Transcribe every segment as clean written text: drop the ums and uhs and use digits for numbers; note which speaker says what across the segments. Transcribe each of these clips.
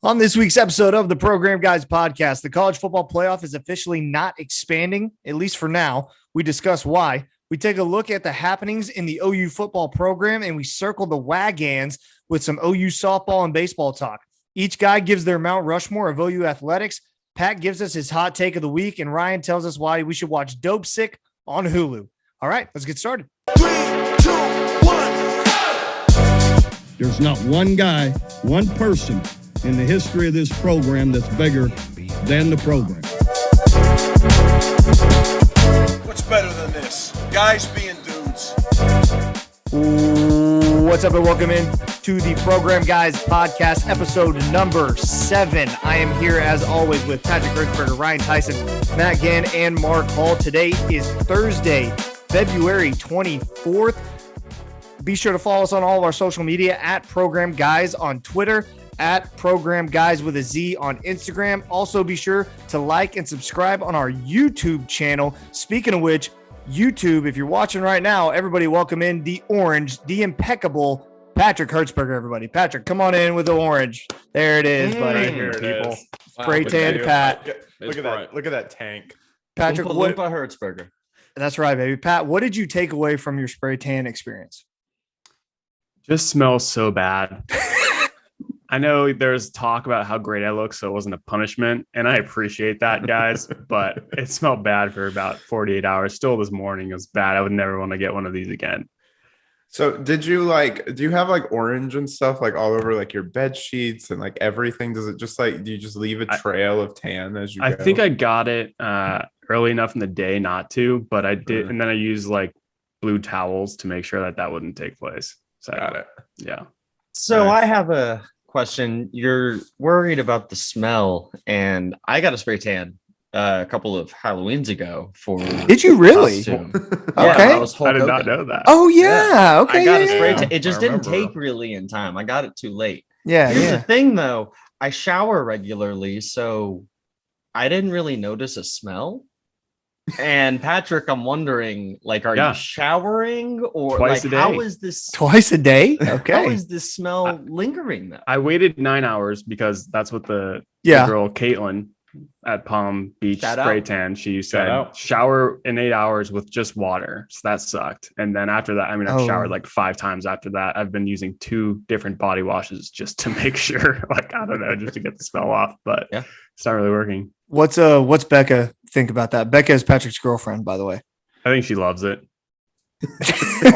Speaker 1: On this week's episode of the Program Guyz Podcast, the college football playoff is officially not expanding, at least for now. We discuss why. We take a look at the happenings in the OU football program, and we circle the Wagons with some OU softball and baseball talk. Each guy gives their Mount Rushmore of OU athletics. Pat gives us his hot take of the week, and Ryan tells us why we should watch Dopesick on Hulu. All right, let's get started.
Speaker 2: 3, 2, 1.
Speaker 3: There's not one guy, one person in the history of this program that's bigger than the program.
Speaker 2: What's better than this? Guys being dudes.
Speaker 1: What's up, and welcome in to the Program Guyz Podcast, episode number 7. I am here, as always, with Patrick Hertzberger, Ryan Tyson, Matt Gann, and Mark Hall. Today is Thursday, February 24th. Be sure to follow us on all of our social media at Program Guyz on Twitter, at Program Guyz with a Z on Instagram. Also, be sure to like and subscribe on our YouTube channel. Speaking of which, YouTube, if you're watching right now, everybody welcome in the orange, the impeccable Patrick Hertzberger, everybody. Patrick, come on in with the orange. There it is, buddy.
Speaker 4: Here it
Speaker 1: People.
Speaker 4: is.
Speaker 1: Spray tan Pat.
Speaker 4: Look at that. Look at that tank.
Speaker 1: Patrick,
Speaker 5: Oompa Hertzberger.
Speaker 1: That's right, baby. Pat, what did you take away from your spray tan experience?
Speaker 6: Just smells so bad. I know there's talk about how great I look, so it wasn't a punishment, and I appreciate that, guys, but it smelled bad for about 48 hours. Still this morning, it was bad. I would never want to get one of these again.
Speaker 4: So do you have like orange and stuff like all over like your bed sheets and like everything? Does it just like, do you just leave a trail of tan as you go?
Speaker 6: I think I got it early enough in the day not to, but I did. And then I used like blue towels to make sure that would take place. So,
Speaker 4: got it.
Speaker 6: Yeah.
Speaker 5: So
Speaker 4: Nice.
Speaker 5: I have a question. You're worried about the smell, and I got a spray tan a couple of Halloweens ago for.
Speaker 1: Did you really?
Speaker 5: costume.
Speaker 1: Okay.
Speaker 5: I was Hulk
Speaker 6: I did not
Speaker 5: Hogan.
Speaker 6: know that.
Speaker 1: Oh, yeah. Okay.
Speaker 5: I got a
Speaker 1: yeah,
Speaker 5: spray
Speaker 1: yeah.
Speaker 5: tan. It just
Speaker 4: I
Speaker 5: didn't
Speaker 4: remember.
Speaker 5: take really in time. I got it too late.
Speaker 1: Yeah,
Speaker 5: Here's
Speaker 1: yeah.
Speaker 5: the thing, though. I shower regularly, so I didn't really notice a smell. And Patrick, I'm wondering, like, are
Speaker 6: Yeah.
Speaker 5: you showering or
Speaker 6: Twice
Speaker 5: like
Speaker 6: a
Speaker 5: how
Speaker 6: day.
Speaker 5: is this?
Speaker 1: Twice a day?
Speaker 5: How
Speaker 1: Okay.
Speaker 5: is this smell lingering though?
Speaker 6: I waited 9 hours because that's what the
Speaker 1: Yeah.
Speaker 6: girl Caitlin at Palm Beach
Speaker 5: Shout
Speaker 6: spray
Speaker 5: out.
Speaker 6: tan, she
Speaker 4: Shout
Speaker 6: said
Speaker 4: out.
Speaker 6: shower in 8 hours with just water. So that sucked. And then after that, I mean, I've
Speaker 1: Oh.
Speaker 6: showered like 5 times after that. I've been using 2 different body washes just to make sure, like, I don't know, just to get the smell off, but
Speaker 5: Yeah.
Speaker 6: it's not really working.
Speaker 1: What's Becca think about that? Becca is Patrick's girlfriend, by the way.
Speaker 6: I think she loves it.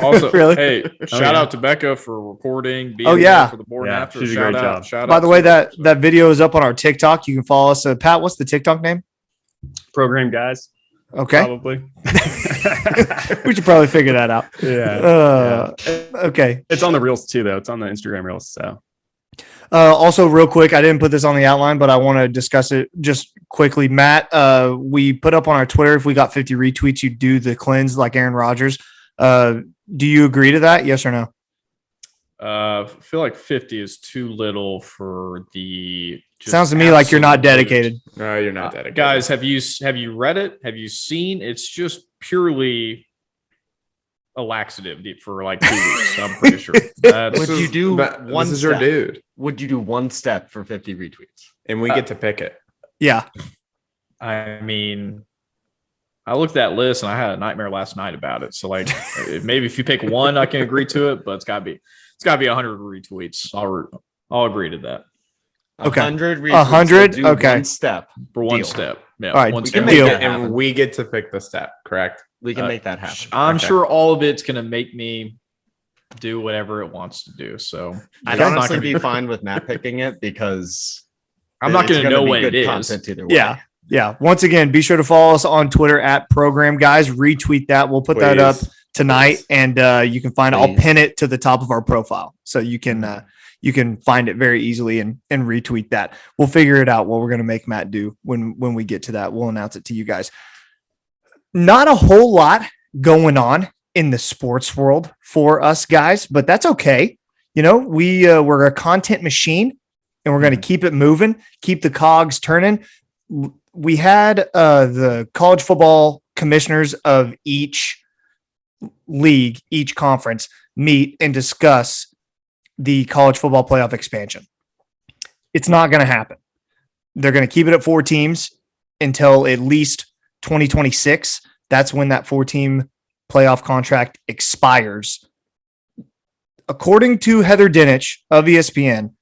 Speaker 7: Also,
Speaker 1: Really?
Speaker 7: hey, shout
Speaker 6: yeah.
Speaker 7: out to Becca for reporting. Being
Speaker 1: Oh, yeah.
Speaker 7: there for the board and
Speaker 6: Yeah,
Speaker 7: after.
Speaker 6: she's a
Speaker 7: Shout
Speaker 6: great
Speaker 7: out,
Speaker 6: job.
Speaker 7: shout
Speaker 1: By
Speaker 7: out
Speaker 1: the
Speaker 7: to
Speaker 1: way,
Speaker 7: her.
Speaker 1: that video is up on our TikTok. You can follow us. Pat, what's the TikTok name?
Speaker 6: Program Guyz,
Speaker 1: Okay.
Speaker 6: probably.
Speaker 1: We should probably figure that out.
Speaker 6: Yeah.
Speaker 1: Okay.
Speaker 6: It's on the reels too, though. It's on the Instagram reels. So
Speaker 1: Also, real quick, I didn't put this on the outline, but I want to discuss it just quickly. Matt, we put up on our Twitter, if we got 50 retweets, you do the cleanse like Aaron Rodgers. Do you agree to that? Yes or no?
Speaker 7: I feel like 50 is too little for the. just
Speaker 1: Sounds to me like you're not
Speaker 7: absolute
Speaker 1: dedicated.
Speaker 4: No, you're not dedicated.
Speaker 7: Guys, have you read it? Have you seen? It's just purely a laxative for like 2 weeks. I'm pretty sure.
Speaker 5: Would you do one
Speaker 4: This is your
Speaker 5: step?
Speaker 4: dude,
Speaker 5: Would you do one step for 50 retweets?
Speaker 4: and we get to pick it.
Speaker 1: Yeah.
Speaker 7: I mean, I looked at that list and I had a nightmare last night about it. So like, maybe if you pick one, I can agree to it, but it's gotta be 100 retweets. I'll agree to that
Speaker 1: Okay.
Speaker 5: 100 retweets.
Speaker 1: 100?
Speaker 5: will do
Speaker 1: Okay.
Speaker 5: One step.
Speaker 7: for one
Speaker 5: Deal.
Speaker 7: step. Yeah,
Speaker 1: All right,
Speaker 7: one
Speaker 1: we
Speaker 7: step.
Speaker 1: can deal.
Speaker 4: And we get to pick the step, correct?
Speaker 5: We can make that happen.
Speaker 7: I'm
Speaker 4: Okay.
Speaker 7: sure all of it's gonna make me do whatever it wants to do. So
Speaker 5: I'd
Speaker 7: I'm not
Speaker 5: honestly
Speaker 7: gonna
Speaker 5: be fine with Matt picking it because
Speaker 7: I'm not
Speaker 5: it's
Speaker 7: gonna know
Speaker 5: be
Speaker 7: what
Speaker 5: good
Speaker 7: it is.
Speaker 5: content either way.
Speaker 1: Yeah. Yeah. Once again, be sure to follow us on Twitter at Program Guyz. Retweet that. We'll put that up
Speaker 4: Please.
Speaker 1: tonight,
Speaker 4: Please.
Speaker 1: and you can find it. I'll
Speaker 5: Please.
Speaker 1: pin it to the top of our profile, so you can find it very easily and retweet that. We'll figure it out what we're going to make Matt do when we get to that. We'll announce it to you guys. Not a whole lot going on in the sports world for us guys, but that's okay. You know, we're a content machine, and we're going to keep it moving, keep the cogs turning. We had the college football commissioners of each league, each conference meet and discuss the college football playoff expansion. It's not going to happen. They're going to keep it at 4 teams until at least 2026. That's when that 4-team playoff contract expires. According to Heather Dinich of ESPN,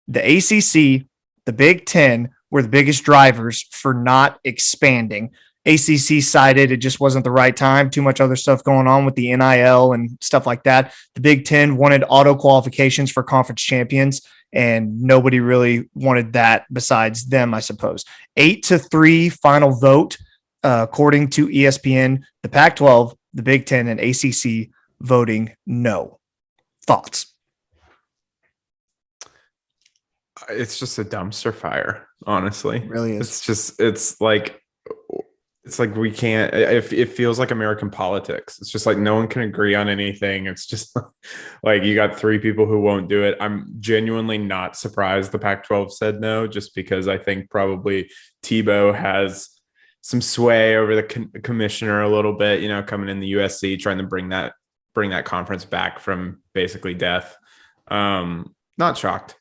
Speaker 1: the ACC, the Big Ten were the biggest drivers for not expanding. ACC cited it just wasn't the right time, too much other stuff going on with the NIL and stuff like that. The Big Ten wanted auto qualifications for conference champions, and nobody really wanted that besides them, I suppose. 8-3 final vote, according to ESPN, the Pac-12, the Big Ten, and ACC voting no. Thoughts?
Speaker 4: It's just a dumpster fire, honestly.
Speaker 1: It really is.
Speaker 4: It's like we can't, it feels like American politics. It's just like no one can agree on anything. It's just like you got 3 people who won't do it. I'm genuinely not surprised the Pac-12 said no, just because I think probably Tebow has some sway over the commissioner a little bit, coming in the USC, trying to bring that conference back from basically death. Not shocked.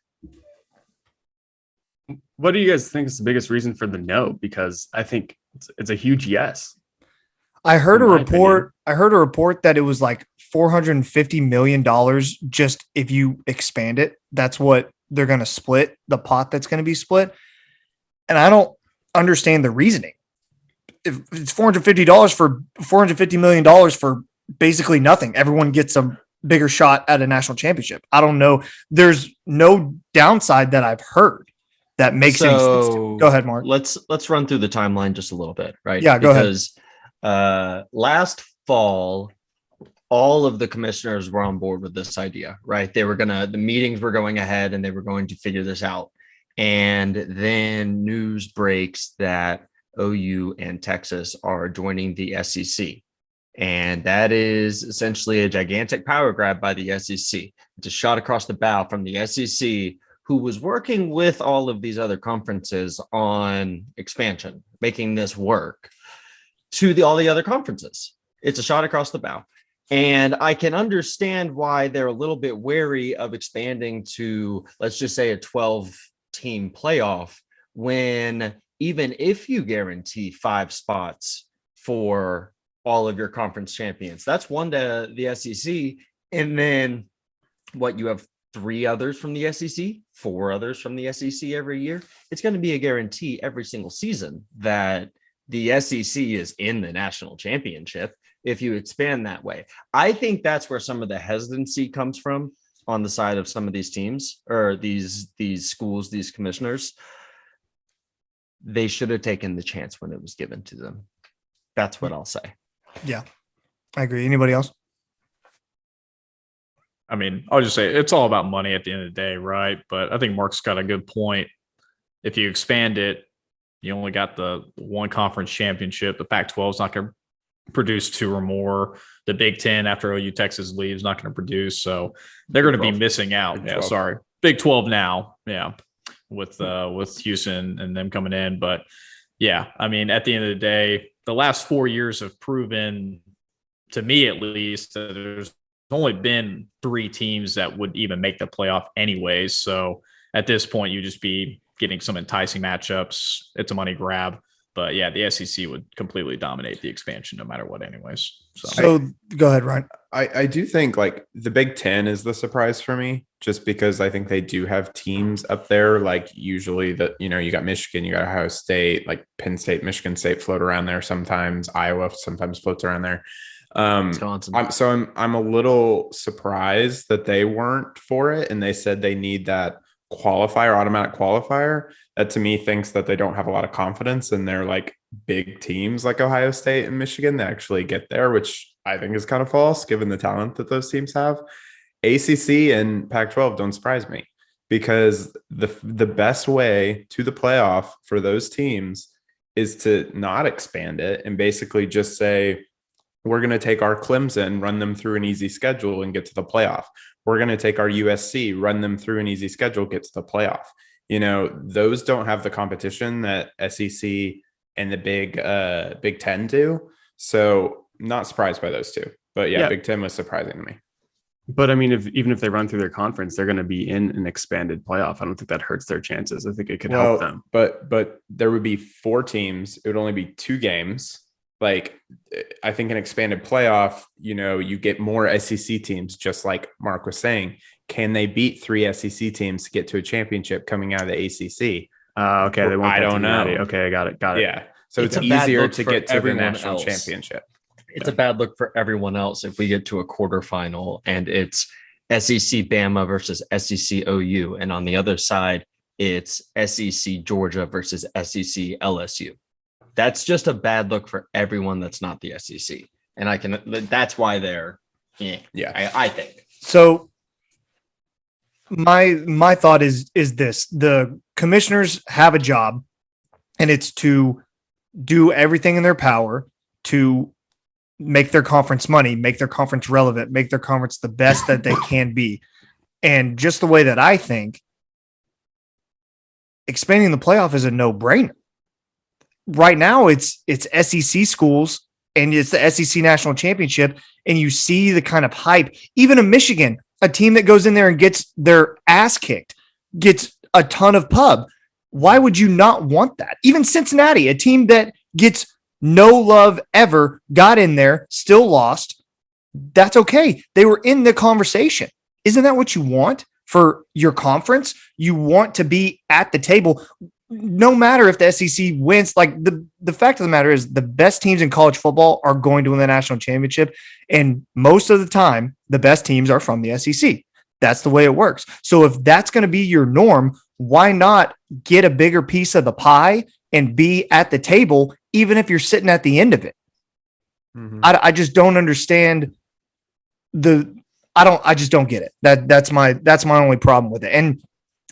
Speaker 6: What do you guys think is the biggest reason for the no? Because I think it's a huge yes.
Speaker 1: I heard a report that it was like $450 million just if you expand it. That's what they're going to split, the pot that's going to be split. And I don't understand the reasoning. If it's $450 million for basically nothing, everyone gets a bigger shot at a national championship. I don't know. There's no downside that I've heard that makes any sense. Go ahead, Mark.
Speaker 5: Let's run through the timeline just a little bit, right?
Speaker 1: Yeah, go ahead.
Speaker 5: Because last fall, all of the commissioners were on board with this idea, right? The meetings were going ahead and they were going to figure this out. And then news breaks that OU and Texas are joining the SEC. And that is essentially a gigantic power grab by the SEC. It's a shot across the bow from the SEC, who was working with all of these other conferences on expansion, making this work, to all the other conferences. It's a shot across the bow. And I can understand why they're a little bit wary of expanding to, let's just say, a 12-team playoff, when even if you guarantee 5 spots for all of your conference champions, that's one to the SEC. And then what, you have 3 others from the SEC, 4 others from the SEC every year. It's going to be a guarantee every single season that the SEC is in the national championship if you expand that way. I think that's where some of the hesitancy comes from on the side of some of these teams or these schools, these commissioners. They should have taken the chance when it was given to them. That's what I'll say.
Speaker 1: Yeah, I agree. Anybody else?
Speaker 7: I mean, I'll just say it's all about money at the end of the day, right? But I think Mark's got a good point. If you expand it, you only got the one conference championship. The Pac-12 is not going to produce 2 or more. The Big Ten, after OU Texas leaves, not going to produce. So they're going to be missing out. Yeah, sorry. Big 12 now. Yeah. With Houston and them coming in. But yeah, I mean, at the end of the day, the last 4 years have proven, to me at least, that there's only been 3 teams that would even make the playoff anyways. So at this point, you just be getting some enticing matchups. It's a money grab. But yeah, the SEC would completely dominate the expansion no matter what anyways.
Speaker 1: So go ahead, Ryan.
Speaker 4: I do think like the Big Ten is the surprise for me, just because I think they do have teams up there. Like usually that, you got Michigan, you got Ohio State, like Penn State, Michigan State float around there sometimes. Iowa sometimes floats around there.
Speaker 5: Wisconsin.
Speaker 4: I'm a little surprised that they weren't for it, and they said they need that automatic qualifier. That to me thinks that they don't have a lot of confidence in their like big teams like Ohio State and Michigan that actually get there, which I think is kind of false given the talent that those teams have. ACC and Pac-12 don't surprise me, because the best way to the playoff for those teams is to not expand it and basically just say, we're going to take our Clemson, run them through an easy schedule and get to the playoff. We're going to take our USC, run them through an easy schedule, get to the playoff. Those don't have the competition that SEC and the Big Ten do. So not surprised by those two. But yeah, Big Ten was surprising to me.
Speaker 6: But I mean, even if they run through their conference, they're going to be in an expanded playoff. I don't think that hurts their chances. I think it could help them.
Speaker 4: But there would be 4 teams. It would only be 2 games. Like, I think an expanded playoff, you get more SEC teams, just like Mark was saying. Can they beat 3 SEC teams to get to a championship coming out of the ACC?
Speaker 6: Okay, they won't.
Speaker 4: I don't know.
Speaker 6: Okay, I got it.
Speaker 4: Yeah, so it's easier to get to the national championship.
Speaker 5: It's a bad look for everyone else if we get to a quarterfinal and it's SEC Bama versus SEC OU, and on the other side it's SEC Georgia versus SEC LSU. That's just a bad look for everyone that's not the SEC, and that's why they're I think
Speaker 1: so. My thought is this: the commissioners have a job, and it's to do everything in their power to make their conference money, make their conference relevant, make their conference the best that they can be. And just the way that I think, expanding the playoff is a no-brainer. Right now, it's SEC schools and it's the SEC National Championship, and you see the kind of hype. Even in Michigan, a team that goes in there and gets their ass kicked, gets a ton of pub. Why would you not want that? Even Cincinnati, a team that gets no love ever, got in there, still lost. That's okay. They were in the conversation. Isn't that what you want for your conference? You want to be at the table, no matter if the SEC wins. Like, the fact of the matter is the best teams in college football are going to win the national championship. And most of the time, the best teams are from the SEC. That's the way it works. So if that's going to be your norm, why not get a bigger piece of the pie and be at the table, even if you're sitting at the end of it? Mm-hmm. I just don't understand I just don't get it. That's my only problem with it. And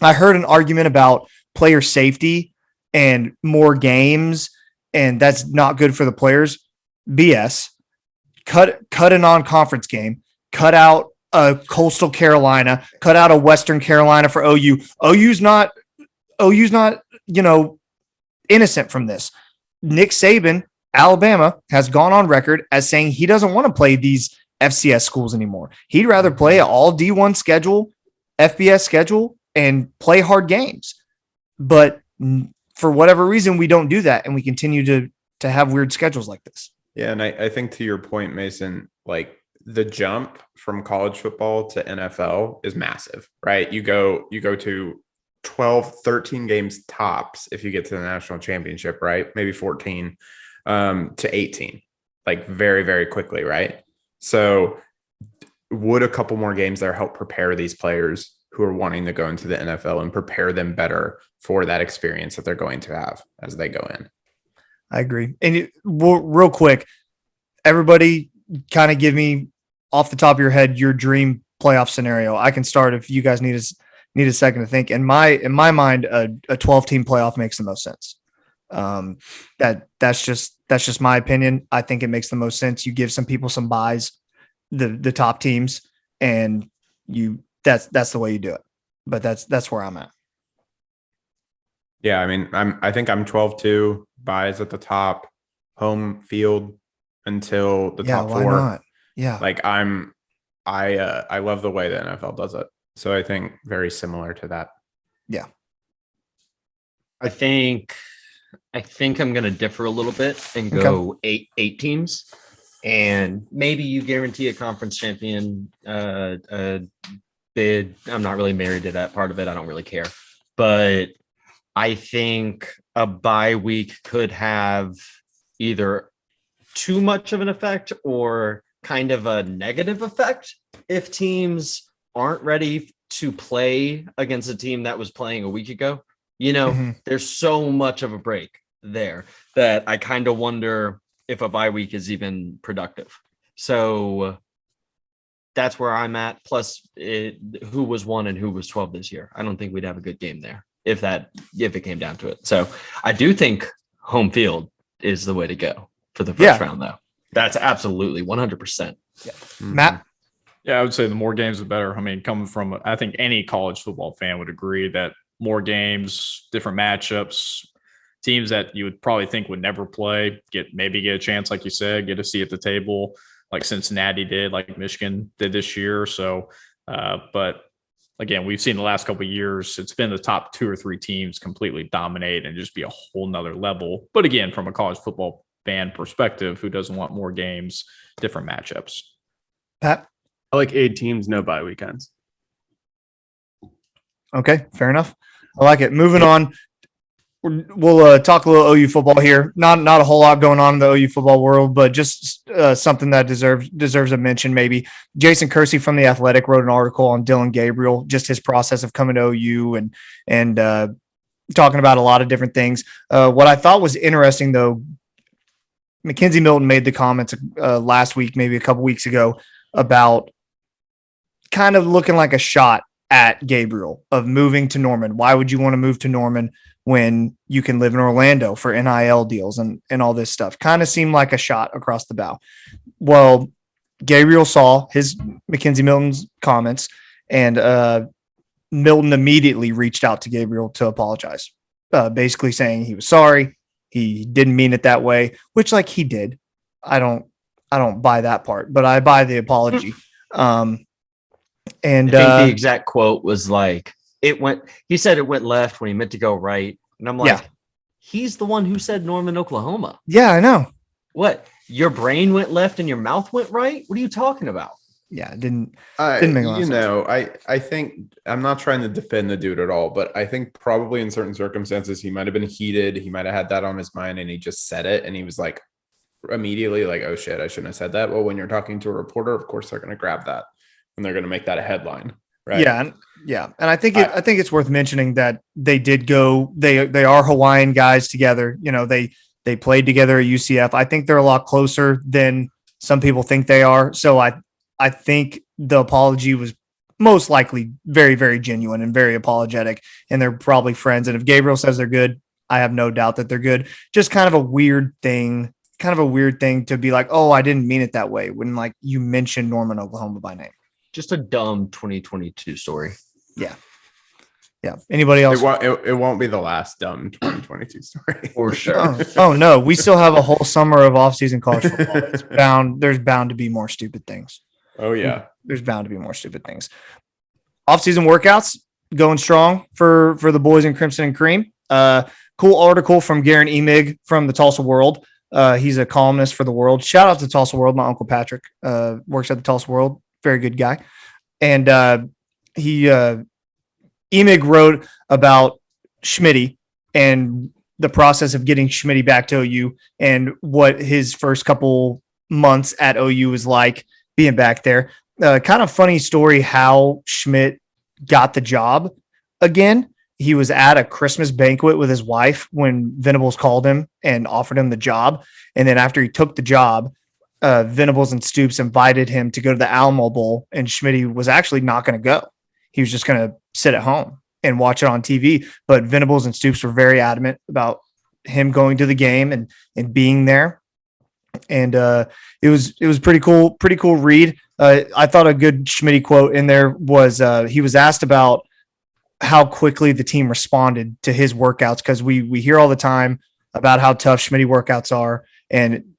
Speaker 1: I heard an argument about player safety and more games, and that's not good for the players. BS. Cut a non-conference game, cut out a Coastal Carolina, cut out a Western Carolina for OU. OU's not, innocent from this. Nick Saban, Alabama, has gone on record as saying he doesn't want to play these FCS schools anymore. He'd rather play an all D1 schedule, FBS schedule, and play hard games. But for whatever reason, we don't do that, and we continue to have weird schedules like this.
Speaker 4: Yeah, and I think to your point, Mason, like, the jump from college football to NFL is massive, right? You go to 12, 13 games tops if you get to the national championship, right? Maybe 14 to 18, like, very, very quickly, right? So would a couple more games there help prepare these players who are wanting to go into the NFL and prepare them better for that experience that they're going to have as they go in?
Speaker 1: I agree. And real quick, everybody kind of give me off the top of your head your dream playoff scenario. I can start if you guys need a second to think. In my mind, a 12-team playoff makes the most sense. That's just my opinion. I think it makes the most sense. You give some people some buys, the top teams, and that's the way you do it. But that's where I'm at.
Speaker 4: Yeah, I mean, I think I'm 12-2, buys at the top, home field until the top 4.
Speaker 1: Why not? Yeah.
Speaker 4: Like, I love the way the NFL does it. So I think very similar to that.
Speaker 1: Yeah.
Speaker 5: I think I'm going to differ a little bit and go eight teams, and maybe you guarantee a conference champion bid. I'm not really married to that part of it. I don't really care, but I think a bye week could have either too much of an effect or kind of a negative effect if teams aren't ready to play against a team that was playing a week ago. There's so much of a break there that I kind of wonder if a bye week is even productive. So that's where I'm at. Plus, who was 1 and who was 12 this year? I don't think we'd have a good game there if it came down to it. So I do think home field is the way to go for the first round, though. That's absolutely 100%.
Speaker 1: Yeah. Matt?
Speaker 7: Yeah, I would say the more games, the better. I mean, coming from, I think any college football fan would agree that more games, different matchups, teams that you would probably think would never play, get a chance, like you said, get a seat at the table. like Cincinnati did, like Michigan did this year. So, but again, we've seen the last couple of years, it's been the top 2 or 3 teams completely dominate and just be a whole nother level. But again, from a college football fan perspective, who doesn't want more games, different matchups?
Speaker 1: Pat?
Speaker 6: I like 8 teams, no bye weekends.
Speaker 1: Okay, fair enough. I like it. Moving on, we'll talk a little OU football here. Not a whole lot going on in the OU football world, but just something that deserves a mention maybe. Jason Kersey from The Athletic wrote an article on Dylan Gabriel, just his process of coming to OU and talking about a lot of different things. What I thought was interesting, though, Mackenzie Milton made the comments last week, maybe a couple weeks ago, about kind of looking like a shot at Gabriel of moving to Norman. Why would you want to move to Norman when you can live in Orlando for NIL deals and all this stuff? Kind of seemed like a shot across the bow. Well, Gabriel saw Mackenzie Milton's comments, and Milton immediately reached out to Gabriel to apologize, basically saying he was sorry. He didn't mean it that way, which he did. I don't buy that part, but I buy the apology. And
Speaker 5: I think the exact quote was he said it went left when he meant to go right. And I'm like, He's the one who said Norman, Oklahoma.
Speaker 1: Yeah, I know.
Speaker 5: What? Your brain went left and your mouth went right? What are you talking about?
Speaker 1: Yeah, it didn't make a lot of sense.
Speaker 4: I think I'm not trying to defend the dude at all, but I think probably in certain circumstances he might have been heated. He might have had that on his mind and he just said it. And he was immediately oh shit, I shouldn't have said that. Well, when you're talking to a reporter, of course they're going to grab that and they're going to make that a headline. Right.
Speaker 1: Yeah. And I think it's worth mentioning that they did go, they are Hawaiian guys together. They played together at UCF. I think they're a lot closer than some people think they are. So I think the apology was most likely very, very genuine and very apologetic, and they're probably friends. And if Gabriel says they're good, I have no doubt that they're good. Just kind of a weird thing to be like, oh, I didn't mean it that way when you mentioned Norman, Oklahoma by name.
Speaker 5: Just a dumb 2022 story.
Speaker 1: Yeah. Anybody else?
Speaker 4: It won't be the last dumb 2022 story.
Speaker 5: For sure.
Speaker 1: Oh no, we still have a whole summer of off-season college football. There's bound to be more stupid things.
Speaker 4: Oh yeah.
Speaker 1: There's bound to be more stupid things. Off-season workouts going strong for the boys in Crimson and Cream. Cool article from Guerin Emig from the Tulsa World. He's a columnist for the World. Shout out to Tulsa World. My uncle Patrick works at the Tulsa World. Very good guy. And Emig wrote about Schmidt and the process of getting Schmidt back to OU and what his first couple months at OU was like being back there. Kind of funny story how Schmidt got the job again. He was at a Christmas banquet with his wife when Venables called him and offered him the job. And then after he took the job, Venables and Stoops invited him to go to the Alamo Bowl, and Schmidt was actually not going to go. He was just going to sit at home and watch it on TV. But Venables and Stoops were very adamant about him going to the game and being there. And it was pretty cool read. I thought a good Schmidt quote in there was he was asked about how quickly the team responded to his workouts, because we hear all the time about how tough Schmidt workouts are, and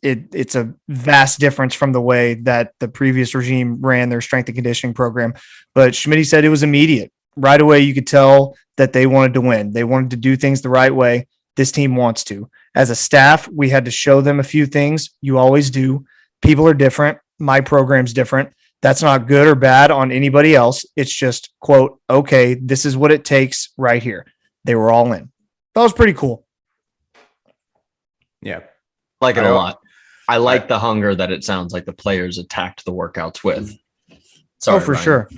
Speaker 1: it's a vast difference from the way that the previous regime ran their strength and conditioning program. But Schmidt said it was immediate. Right away, you could tell that they wanted to win. They wanted to do things the right way. This team wants to. As a staff, we had to show them a few things. You always do. People are different. My program's different. That's not good or bad on anybody else. It's just, quote, okay, this is what it takes right here. They were all in. That was pretty cool.
Speaker 4: Yeah.
Speaker 5: Like it a lot. I like the hunger that it sounds like the players attacked the workouts with.
Speaker 1: Sorry, for
Speaker 5: Ryan.
Speaker 1: sure.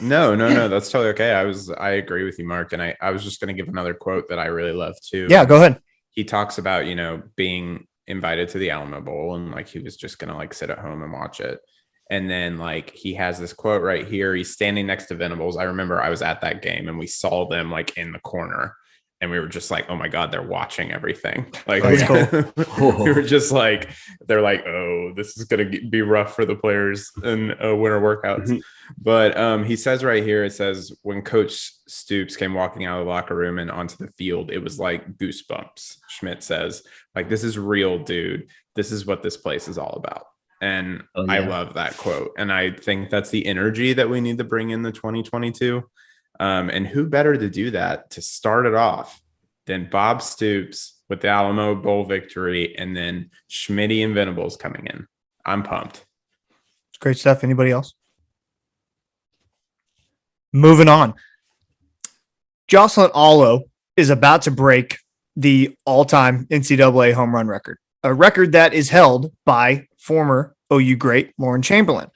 Speaker 4: No, that's totally okay. I agree with you, Mark. And I was just going to give another quote that I really love too.
Speaker 1: Yeah, go ahead.
Speaker 4: He talks about, being invited to the Alamo Bowl and he was just going to sit at home and watch it. And then he has this quote right here. He's standing next to Venables. I remember I was at that game and we saw them in the corner. And we were just oh my God, they're watching everything.
Speaker 1: That's cool.
Speaker 4: We were just they're oh, this is going to be rough for the players in winter workouts. Mm-hmm. But he says right here, it says, when Coach Stoops came walking out of the locker room and onto the field, it was like goosebumps. Schmidt says, this is real, dude. This is what this place is all about. And
Speaker 5: Oh,
Speaker 4: I
Speaker 5: yeah.
Speaker 4: love that quote. And I think that's the energy that we need to bring in the 2022. And who better to do that to start it off than Bob Stoops with the Alamo Bowl victory, and then Schmitty and Venables coming in. I'm pumped.
Speaker 1: It's great stuff. Anybody else? Moving on. Jocelyn Alo is about to break the all-time NCAA home run record, a record that is held by former OU great Lauren Chamberlain.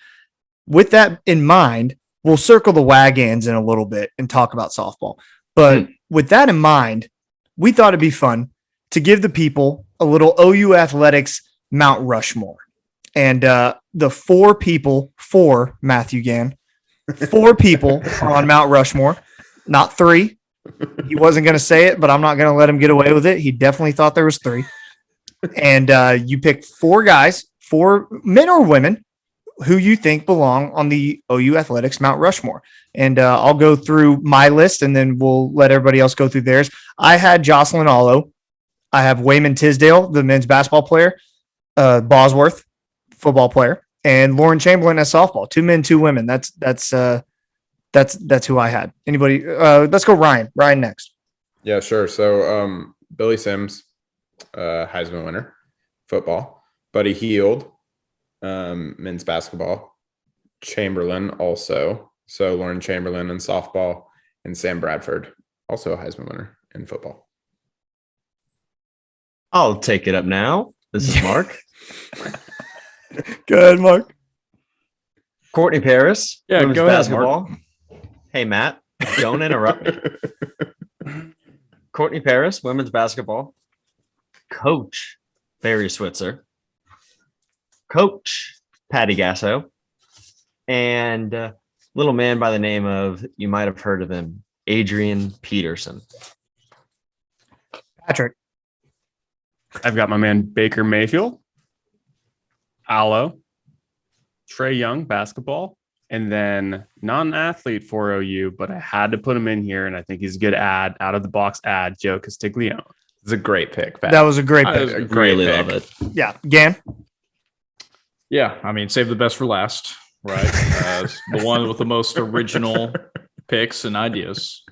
Speaker 1: With that in mind, we'll circle the Wagons in a little bit and talk about softball. But with that in mind, we thought it'd be fun to give the people a little OU athletics Mount Rushmore. And the four people for Matthew Gann, 4 people are on Mount Rushmore, not 3. He wasn't going to say it, but I'm not going to let him get away with it. He definitely thought there was 3. And you picked 4 guys, 4 men or women, who you think belong on the OU Athletics Mount Rushmore. And I'll go through my list, and then we'll let everybody else go through theirs. I had Jocelyn Alo. I have Wayman Tisdale, the men's basketball player, Bosworth, football player, and Lauren Chamberlain as softball. 2 men, 2 women. That's who I had. Anybody? Let's go Ryan. Ryan next.
Speaker 4: Yeah, sure. So Billy Sims, Heisman winner, football. Buddy Hield, men's basketball. Chamberlain also. So Lauren Chamberlain in softball, and Sam Bradford, also a Heisman winner in football.
Speaker 5: I'll take it up now. This is Mark.
Speaker 1: Go ahead, Mark.
Speaker 5: Courtney Paris.
Speaker 7: Yeah,
Speaker 5: women's
Speaker 7: go ahead,
Speaker 5: basketball. Hey, Matt, don't interrupt me. Courtney Paris, women's basketball. Coach Barry Switzer. Coach Patty Gasso. And a little man by the name of, you might have heard of him, Adrian Peterson.
Speaker 1: Patrick.
Speaker 6: I've got my man Baker Mayfield, Alo, Trey Young, basketball, and then non-athlete for OU, but I had to put him in here, and I think he's a good ad, out-of-the-box ad, Joe Castiglione.
Speaker 4: It's a great pick, Pat.
Speaker 1: That was a great
Speaker 7: That
Speaker 1: pick.
Speaker 7: was a
Speaker 4: great
Speaker 5: Really
Speaker 4: pick.
Speaker 5: love it.
Speaker 1: Yeah. Gan.
Speaker 7: Yeah, I mean, save the best for last, right? The one with the most original picks and ideas.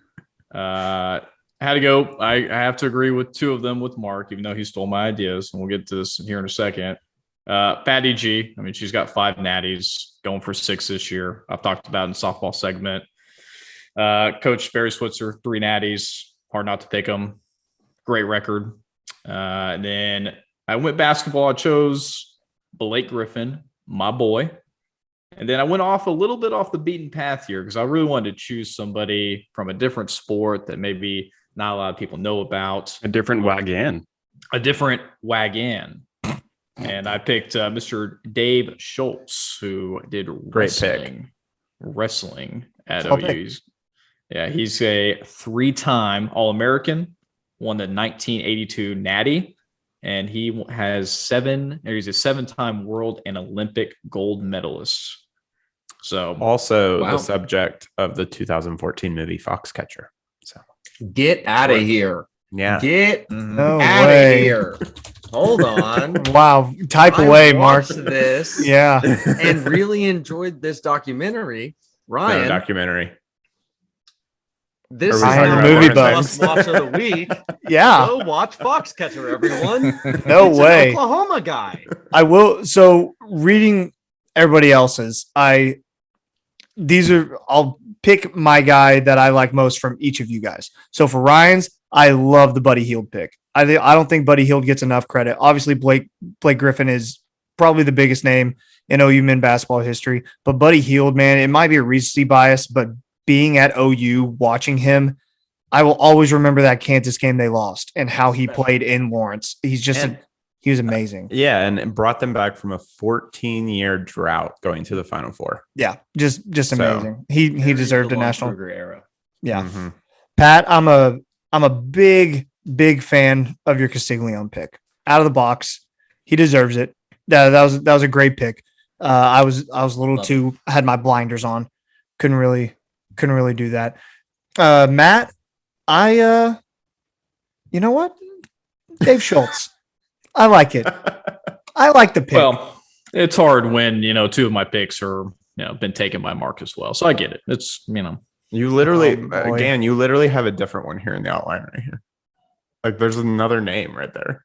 Speaker 7: I had to go. I have to agree with 2 of them with Mark, even though he stole my ideas. And we'll get to this here in a second. Patty G. I mean, she's got 5 natties, going for 6 this year. I've talked about in the softball segment. Coach Barry Switzer, 3 natties. Hard not to pick them. Great record. And then I went basketball. I chose Blake Griffin, my boy. And then I went off a little bit off the beaten path here because I really wanted to choose somebody from a different sport that maybe not a lot of people know about.
Speaker 6: A different wagon.
Speaker 7: A different wagon. And I picked Mr. Dave Schultz, who did
Speaker 4: Great pick.
Speaker 7: wrestling at
Speaker 1: Solid
Speaker 7: OU.
Speaker 1: pick.
Speaker 7: He's a 3-time All-American, won the 1982 Natty, and he has he's a 7-time world and Olympic gold medalist. So
Speaker 4: Also
Speaker 5: Wow.
Speaker 4: the subject of the 2014 movie Foxcatcher. So
Speaker 5: Get out of here.
Speaker 4: yeah.
Speaker 5: Get
Speaker 1: No
Speaker 5: out
Speaker 1: way.
Speaker 5: of here. Hold on.
Speaker 1: Wow. Type
Speaker 5: I
Speaker 1: away, Mark.
Speaker 5: watched this
Speaker 1: Yeah.
Speaker 5: and really enjoyed this documentary. Ryan,
Speaker 4: Documentary.
Speaker 5: this is
Speaker 1: Ryan,
Speaker 5: our
Speaker 1: the movie
Speaker 5: first
Speaker 1: buff.
Speaker 5: must watch of the week.
Speaker 1: Yeah.
Speaker 5: Go watch Foxcatcher, everyone.
Speaker 1: No
Speaker 5: It's
Speaker 1: way.
Speaker 5: An Oklahoma guy.
Speaker 1: I will. So reading everybody else's, I'll pick my guy that I like most from each of you guys. So for Ryan's, I love the Buddy Hield pick. I don't think Buddy Hield gets enough credit. Obviously, Blake Griffin is probably the biggest name in OU men basketball history, but Buddy Hield, man, it might be a recency bias, but being at OU, watching him, I will always remember that Kansas game they lost and how he played in Lawrence. He's just he was amazing.
Speaker 4: Yeah, and it brought them back from a 14-year drought going to the Final Four.
Speaker 1: Yeah, just
Speaker 4: So-
Speaker 1: amazing. He deserved a national.
Speaker 5: era.
Speaker 1: Yeah,
Speaker 4: Mhm.
Speaker 1: Pat, I'm a big fan of your Castiglione pick. Out of the box, he deserves it. That was a great pick. I was a little
Speaker 5: Love
Speaker 1: too. I had my blinders on. Couldn't really do that. Matt, you know what? Dave Schultz. I like it. I like the pick.
Speaker 7: Well, it's hard when, two of my picks are, been taken by Mark as well. So I get it. It's,
Speaker 4: You literally,
Speaker 1: boy.
Speaker 4: again, you literally have a different one here in the outline right here. Like there's another name right there.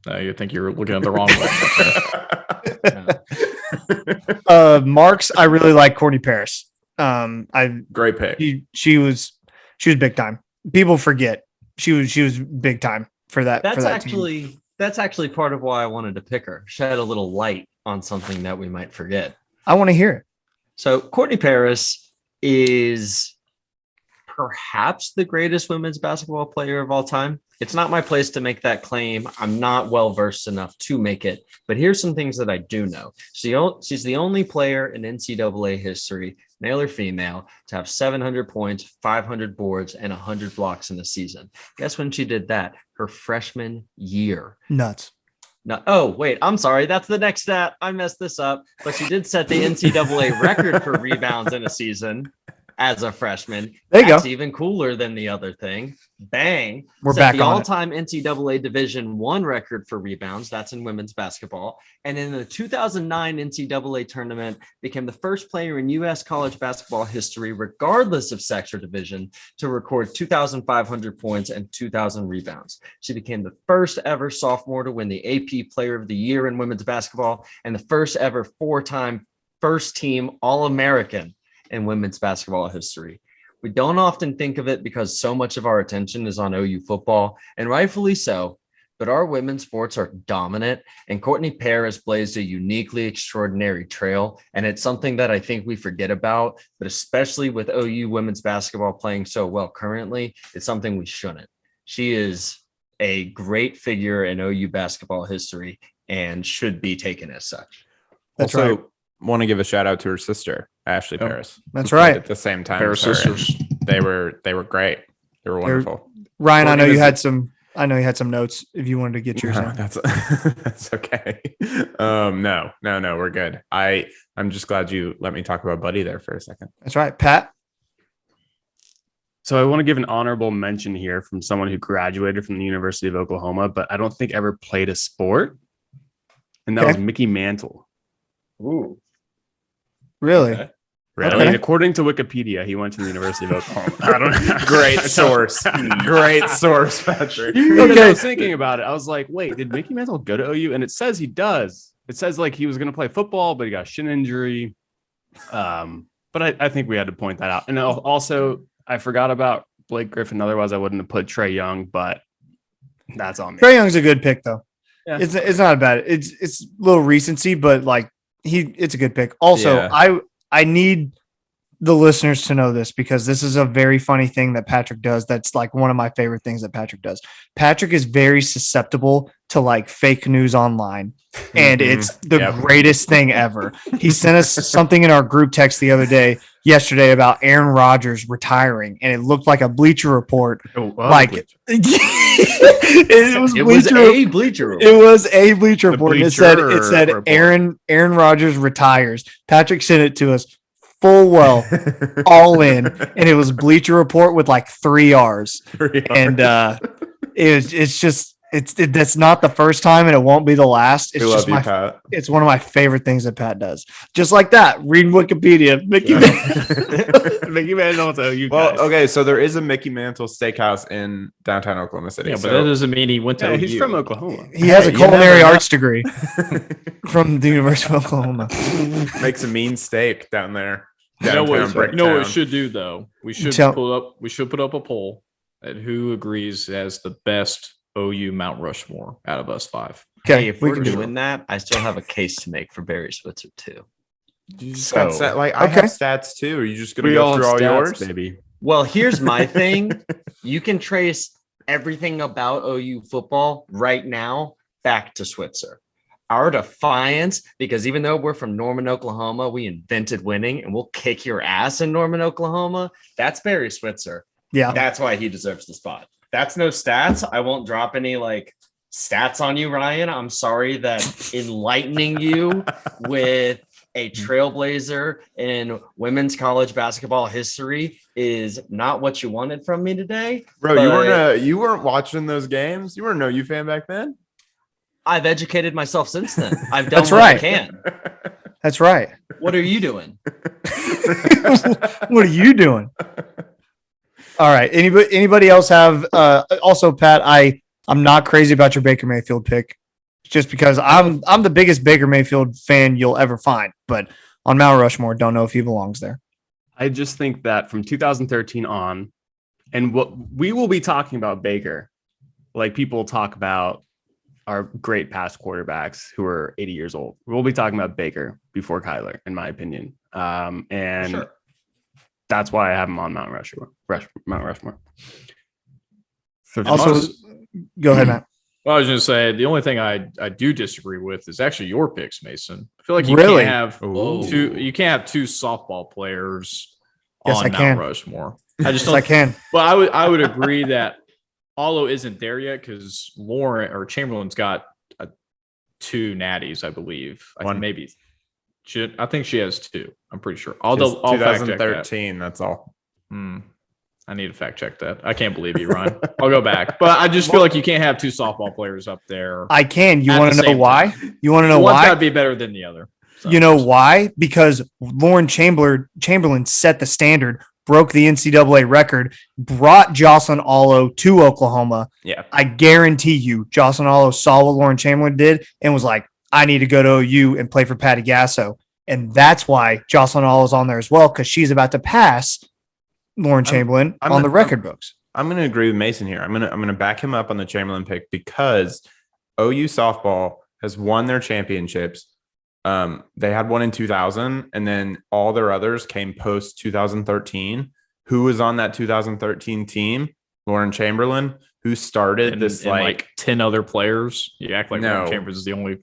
Speaker 7: You think you're looking at the wrong way.
Speaker 1: Marks, I really like Courtney Paris.
Speaker 4: Great pick.
Speaker 1: She was big time. People forget she was big time for that.
Speaker 5: That's
Speaker 1: for that
Speaker 5: actually
Speaker 1: team.
Speaker 5: that's actually part of why I wanted to pick her. Shed a little light on something that we might forget.
Speaker 1: I want to hear it.
Speaker 5: So Courtney Paris is perhaps the greatest women's basketball player of all time. It's not my place to make that claim. I'm not well versed enough to make it, but here's some things that I do know. She's the only player in NCAA history, male or female, to have 700 points, 500 boards, and 100 blocks in a season. Guess when she did that? Her freshman year.
Speaker 1: Nuts.
Speaker 5: No, oh, wait, I'm sorry. That's the next stat. I messed this up, but she did set the NCAA record for rebounds in a season as a freshman.
Speaker 1: There you
Speaker 5: That's
Speaker 1: go.
Speaker 5: even cooler than the other thing. Bang.
Speaker 1: We're
Speaker 5: Set
Speaker 1: back
Speaker 5: the
Speaker 1: on it.
Speaker 5: all-time NCAA Division I record for rebounds. That's in women's basketball. And in the 2009 NCAA tournament, became the first player in U.S. college basketball history, regardless of sex or division, to record 2,500 points and 2,000 rebounds. She became the first ever sophomore to win the AP Player of the Year in women's basketball and the first ever four-time first-team All-American in women's basketball history. We don't often think of it because so much of our attention is on OU football, and rightfully so, but our women's sports are dominant, and Courtney Paris blazed a uniquely extraordinary trail, and it's something that I think we forget about, but especially with OU women's basketball playing so well currently, it's something we shouldn't. She is a great figure in OU basketball history and should be taken as such.
Speaker 1: That's
Speaker 4: also,
Speaker 1: right.
Speaker 4: want to give a shout out to her sister, Ashley Paris.
Speaker 1: That's
Speaker 4: who played
Speaker 1: right.
Speaker 4: At the same time,
Speaker 7: Paris
Speaker 4: as her,
Speaker 7: sisters.
Speaker 4: and they were great. They were wonderful.
Speaker 1: Ryan, I know
Speaker 4: Courtney
Speaker 1: you
Speaker 4: was-
Speaker 1: had some notes if you wanted to get yours
Speaker 4: No,
Speaker 1: in.
Speaker 4: that's okay. No, we're good. I'm just glad you let me talk about Buddy there for a second.
Speaker 1: That's right. Pat.
Speaker 6: So I want to give an honorable mention here from someone who graduated from the University of Oklahoma, but I don't think ever played a sport. And that
Speaker 1: Okay.
Speaker 6: was Mickey Mantle.
Speaker 5: Ooh.
Speaker 1: Really?
Speaker 5: Okay.
Speaker 4: Really?
Speaker 6: I mean, according to Wikipedia, he went to the University of Oklahoma. I don't know.
Speaker 4: Great source. Great source, Patrick.
Speaker 6: Because
Speaker 1: Okay.
Speaker 6: I was thinking about it. I was like, wait, did Mickey Mantle go to OU? And it says he does. It says like he was going to play football, but he got a shin injury. But I think we had to point that out. And also, I forgot about Blake Griffin. Otherwise, I wouldn't have put Trey Young, but that's on me.
Speaker 1: Trae Young's a good pick though.
Speaker 6: Yeah.
Speaker 1: It's not bad. It's a little recency, but like it's a good pick. Also,
Speaker 4: Yeah.
Speaker 1: I need the listeners to know this because this is a very funny thing that Patrick does. That's like one of my favorite things that Patrick does. Patrick is very susceptible to like fake news online. And it's the greatest thing ever. He sent us something in our group text yesterday about Aaron Rodgers retiring, and it looked like a Bleacher Report. Like it was
Speaker 5: It was
Speaker 1: Bleacher.
Speaker 5: a Bleacher Report.
Speaker 1: It was a Bleacher
Speaker 6: The
Speaker 1: Report. And it
Speaker 6: Bleacher
Speaker 1: said
Speaker 6: Report.
Speaker 1: Aaron Rodgers retires. Patrick sent it to us full well, all in, and it was Bleacher Report with like 3 R's. And that's not the first time, and it won't be the last. It's
Speaker 4: We
Speaker 1: just
Speaker 4: love you, Pat.
Speaker 1: it's one of my favorite things that Pat does. Just like that, reading Wikipedia.
Speaker 6: Mickey Mantle to OU.
Speaker 4: Well,
Speaker 6: guys.
Speaker 4: okay, so there is a Mickey Mantle Steakhouse in downtown Oklahoma City.
Speaker 7: Yeah, but
Speaker 4: so
Speaker 7: that doesn't mean he went to
Speaker 6: Yeah, he's
Speaker 7: OU.
Speaker 6: from Oklahoma.
Speaker 1: He has a
Speaker 4: you
Speaker 1: culinary
Speaker 4: never know.
Speaker 1: arts degree from the University of Oklahoma.
Speaker 4: makes a mean steak down there.
Speaker 7: You know what?
Speaker 4: Downtown
Speaker 7: You know what we
Speaker 4: Bricktown.
Speaker 7: should do though? We should
Speaker 1: Tell-
Speaker 7: put up a poll at who agrees as the best OU Mount Rushmore out of us five.
Speaker 1: Okay,
Speaker 5: Hey, if
Speaker 1: we
Speaker 5: we're
Speaker 1: can do it.
Speaker 5: doing that, I still have a case to make for Barry Switzer too.
Speaker 4: You just
Speaker 5: So-
Speaker 4: got stat, like I
Speaker 1: Okay.
Speaker 4: have stats too. Are you just gonna
Speaker 6: We
Speaker 4: go
Speaker 6: all
Speaker 4: through all
Speaker 6: have
Speaker 4: yours?
Speaker 6: stats, baby.
Speaker 5: Well, here's my thing. You can trace everything about OU football right now back to Switzer. Our defiance, because even though we're from Norman, Oklahoma, we invented winning and we'll kick your ass in Norman, Oklahoma. That's Barry Switzer.
Speaker 1: Yeah.
Speaker 5: That's why he deserves the spot. That's no stats. I won't drop any like stats on you, Ryan. I'm sorry that enlightening you with a trailblazer in women's college basketball history is not what you wanted from me today.
Speaker 4: Bro,
Speaker 5: but-
Speaker 4: you weren't watching those games? You weren't an OU fan back then?
Speaker 5: I've educated myself since then. I've done
Speaker 1: That's
Speaker 5: what
Speaker 1: right.
Speaker 5: I can.
Speaker 1: That's right.
Speaker 5: What are you doing?
Speaker 1: What are you doing? All right. Anybody else have also, Pat, I'm not crazy about your Baker Mayfield pick just because I'm the biggest Baker Mayfield fan you'll ever find, but on Mount Rushmore, don't know if he belongs there.
Speaker 6: I just think that from 2013 on, and what we will be talking about Baker, like people talk about our great past quarterbacks who are 80 years old. We'll be talking about Baker before Kyler, in my opinion. And
Speaker 5: Sure.
Speaker 6: That's why I have him on Mount Rushmore. So
Speaker 1: Also, go ahead, Matt.
Speaker 7: Well, I was going to say the only thing I do disagree with is actually your picks, Mason. I feel like you
Speaker 1: Really?
Speaker 7: can't have
Speaker 4: Ooh.
Speaker 7: two softball players
Speaker 1: Yes,
Speaker 7: on
Speaker 1: I
Speaker 7: Mount
Speaker 1: can.
Speaker 7: Rushmore. I just
Speaker 1: Yes,
Speaker 7: don't.
Speaker 1: I can.
Speaker 7: Well, I would agree that Alo isn't there yet because Lauren or Chamberlain's got 2 natties, I believe. I think she has 2. I'm pretty sure. I'll fact check that.
Speaker 4: 2013. That's all.
Speaker 7: I need to fact check that. I can't believe you, Ryan. I'll go back, but I just feel like you can't have 2 softball players up there.
Speaker 1: I can. You
Speaker 7: At
Speaker 1: want
Speaker 7: the
Speaker 1: to know
Speaker 7: same
Speaker 1: why?
Speaker 7: time.
Speaker 1: You want to know
Speaker 7: One's got to
Speaker 1: why?
Speaker 7: be better than the other. So,
Speaker 1: You know why? Because Lauren Chamberlain set the standard, broke the NCAA record, brought Jocelyn Alo to Oklahoma.
Speaker 4: Yeah.
Speaker 1: I guarantee you, Jocelyn Alo saw what Lauren Chamberlain did and was like, I need to go to OU and play for Patty Gasso. And that's why Jocelyn Alo is on there as well, because she's about to pass Lauren Chamberlain on the record books.
Speaker 4: I'm going to agree with Mason here. I'm going to back him up on the Chamberlain pick because OU softball has won their championships. They had one in 2000, and then all their others came post 2013. Who was on that 2013 team? Lauren Chamberlain, who started this
Speaker 7: and
Speaker 4: like
Speaker 7: 10 other players. You act like
Speaker 4: No.
Speaker 7: Lauren Chambers is the only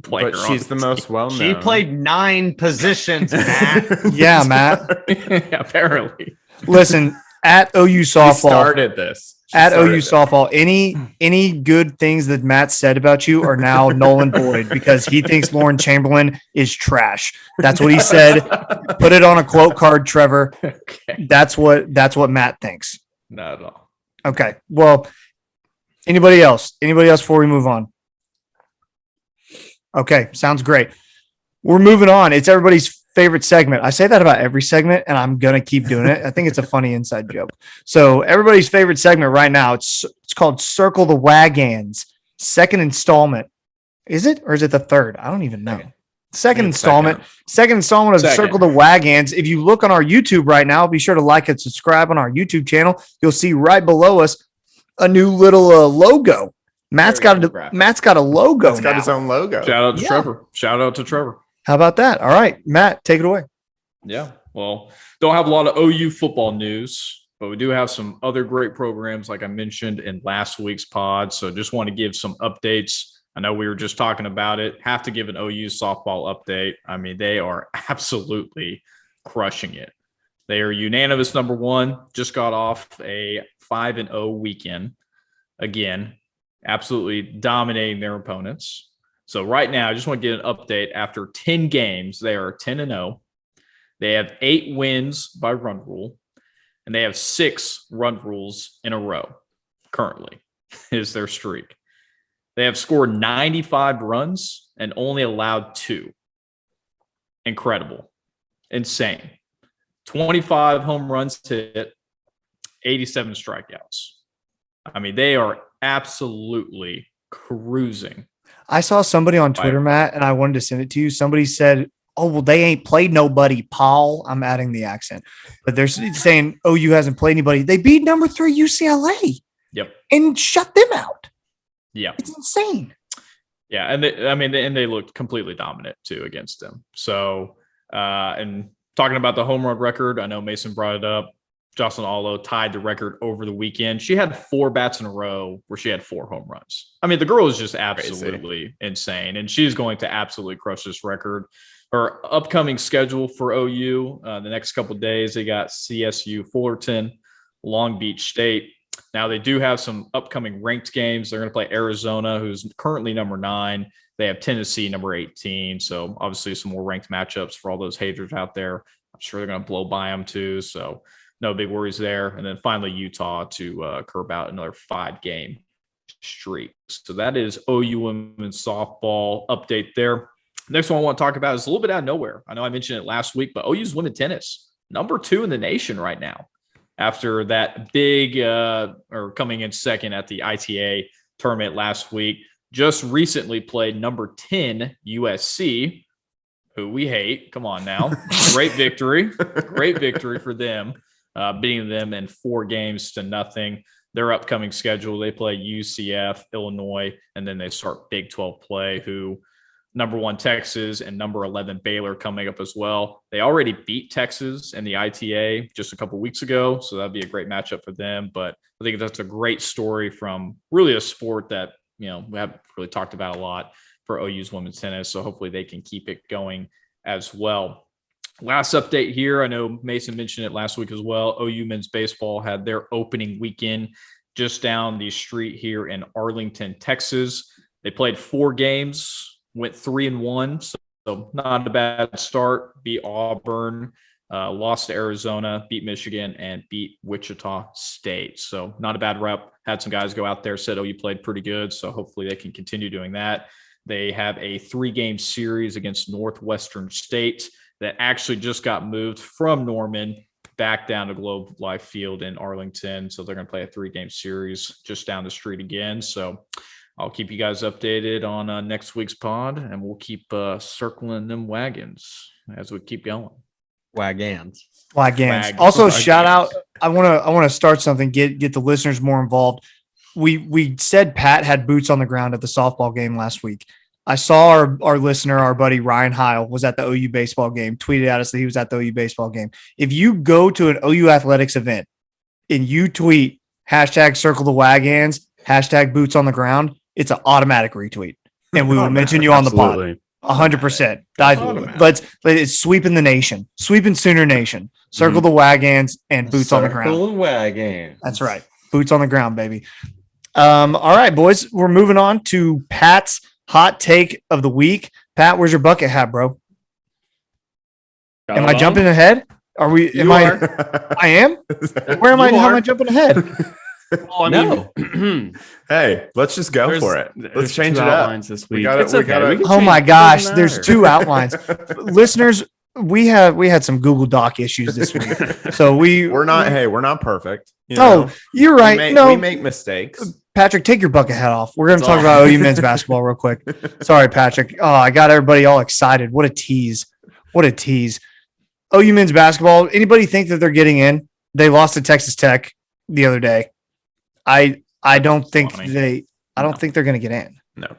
Speaker 7: player.
Speaker 4: but she's the most well known.
Speaker 5: She played 9 positions, Matt.
Speaker 1: Yeah, Matt.
Speaker 7: Yeah, apparently.
Speaker 1: Listen, at OU
Speaker 4: She
Speaker 1: softball,
Speaker 4: started this. She
Speaker 1: at
Speaker 4: started
Speaker 1: OU
Speaker 4: this.
Speaker 1: softball, any good things that Matt said about you are now null and void because he thinks Lauren Chamberlain is trash. That's what he said. Put it on a quote card, Trevor.
Speaker 7: Okay.
Speaker 1: That's what Matt thinks.
Speaker 7: Not at all.
Speaker 1: Okay. Well, anybody else? Anybody else before we move on? Okay, sounds great. We're moving on. It's everybody's favorite segment. I say that about every segment, and I'm gonna keep doing it. I think it's a funny inside joke. So everybody's favorite segment right now. It's called Circle the Wagons. Second installment. Is it or is it the third? I don't even know. Second
Speaker 4: It's
Speaker 1: installment. Second installment of
Speaker 7: Second.
Speaker 1: Circle the Wagons. If you look on our YouTube right now, be sure to like and subscribe on our YouTube channel. You'll see right below us a new little logo. Matt's got a logo.
Speaker 4: It's got
Speaker 1: now.
Speaker 4: its own logo.
Speaker 7: Shout out to
Speaker 1: Yeah.
Speaker 7: Trevor. Shout out to Trevor.
Speaker 1: How about that? All right, Matt, take it away.
Speaker 7: Yeah. Well, don't have a lot of OU football news, but we do have some other great programs, like I mentioned in last week's pod. So just want to give some updates. I know we were just talking about it. Have to give an OU softball update. I mean, they are absolutely crushing it. They are unanimous number 1. Just got off a 5-0 weekend. Again, absolutely dominating their opponents. So right now, I just want to get an update. After 10 games, they are 10-0. They have 8 wins by run rule, and they have 6 run rules in a row. Currently, is their streak. They have scored 95 runs and only allowed 2. Incredible. Insane. 25 home runs hit, 87 strikeouts. I mean, they are absolutely cruising.
Speaker 1: I saw somebody on Twitter, Matt, and I wanted to send it to you. Somebody said, "Oh, well, they ain't played nobody, Paul." I'm adding the accent, but they're saying OU hasn't played anybody. They beat number 3 UCLA.
Speaker 7: Yep.
Speaker 1: And shut them out.
Speaker 7: Yeah.
Speaker 1: It's insane.
Speaker 7: Yeah, and they looked completely dominant too against them. So, and talking about the home run record, I know Mason brought it up. Jocelyn Alo tied the record over the weekend. She had 4 bats in a row where she had 4 home runs. I mean, the girl is just absolutely insane, and she's going to absolutely crush this record. Her upcoming schedule for OU, the next couple of days, they got CSU Fullerton, Long Beach State. Now, they do have some upcoming ranked games. They're going to play Arizona, who's currently number 9. They have Tennessee, number 18. So, obviously, some more ranked matchups for all those haters out there. I'm sure they're going to blow by them, too. So, no big worries there. And then finally, Utah to curb out another 5-game streak. So that is OU women's softball update there. Next one I want to talk about is a little bit out of nowhere. I know I mentioned it last week, but OU's women's tennis, number 2 in the nation right now. After that big or coming in second at the ITA tournament last week, just recently played number 10 USC, who we hate. Come on now. Great victory for them, beating them in 4 games to nothing. Their upcoming schedule, they play UCF, Illinois, and then they start Big 12 play, who number 1 Texas and number 11 Baylor coming up as well. They already beat Texas in the ITA just a couple weeks ago, so that'd be a great matchup for them. But I think that's a great story from really a sport that, we haven't really talked about a lot for OU's women's tennis. So hopefully they can keep it going as well. Last update here. I know Mason mentioned it last week as well. OU men's baseball had their opening weekend just down the street here in Arlington, Texas. They played 4 games. Went 3-1, so not a bad start. Beat Auburn, lost to Arizona, beat Michigan, and beat Wichita State. So not a bad rep. Had some guys go out there, said, you played pretty good. So hopefully they can continue doing that. They have a 3-game series against Northwestern State that actually just got moved from Norman back down to Globe Life Field in Arlington. So they're going to play a 3-game series just down the street again. So I'll keep you guys updated on next week's pod, and we'll keep circling them wagons as we keep going.
Speaker 5: Wagons.
Speaker 1: Also, shout out. I want to start something. Get the listeners more involved. We said Pat had boots on the ground at the softball game last week. I saw our listener, our buddy Ryan Heil, was at the OU baseball game. Tweeted at us that he was at the OU baseball game. If you go to an OU athletics event and you tweet #circle the wagons, #boots on the ground, it's an automatic retweet, and we will mention you on the pod. 100%. It's sweeping the nation, sweeping Sooner Nation. Circle the wagons and boots on the ground.
Speaker 5: Circle the wagons.
Speaker 1: That's right. Boots on the ground, baby. All right, boys, we're moving on to Pat's hot take of the week. Pat, where's your bucket hat, bro? Am I jumping ahead? I am? Where am I? How am I jumping ahead?
Speaker 6: Oh,
Speaker 4: Hey, let's just go for it. Let's change it up.
Speaker 6: This week.
Speaker 1: Oh my gosh, there's 2 outlines. Listeners, we had some Google Doc issues this week, so we're
Speaker 4: not perfect.
Speaker 1: You're right.
Speaker 4: We make mistakes.
Speaker 1: Patrick, take your bucket hat off. We're going to talk about OU men's basketball real quick. Sorry, Patrick. Oh, I got everybody all excited. What a tease. OU men's basketball. Anybody think that they're getting in? They lost to Texas Tech the other day. I don't think they're going to get in.
Speaker 4: No.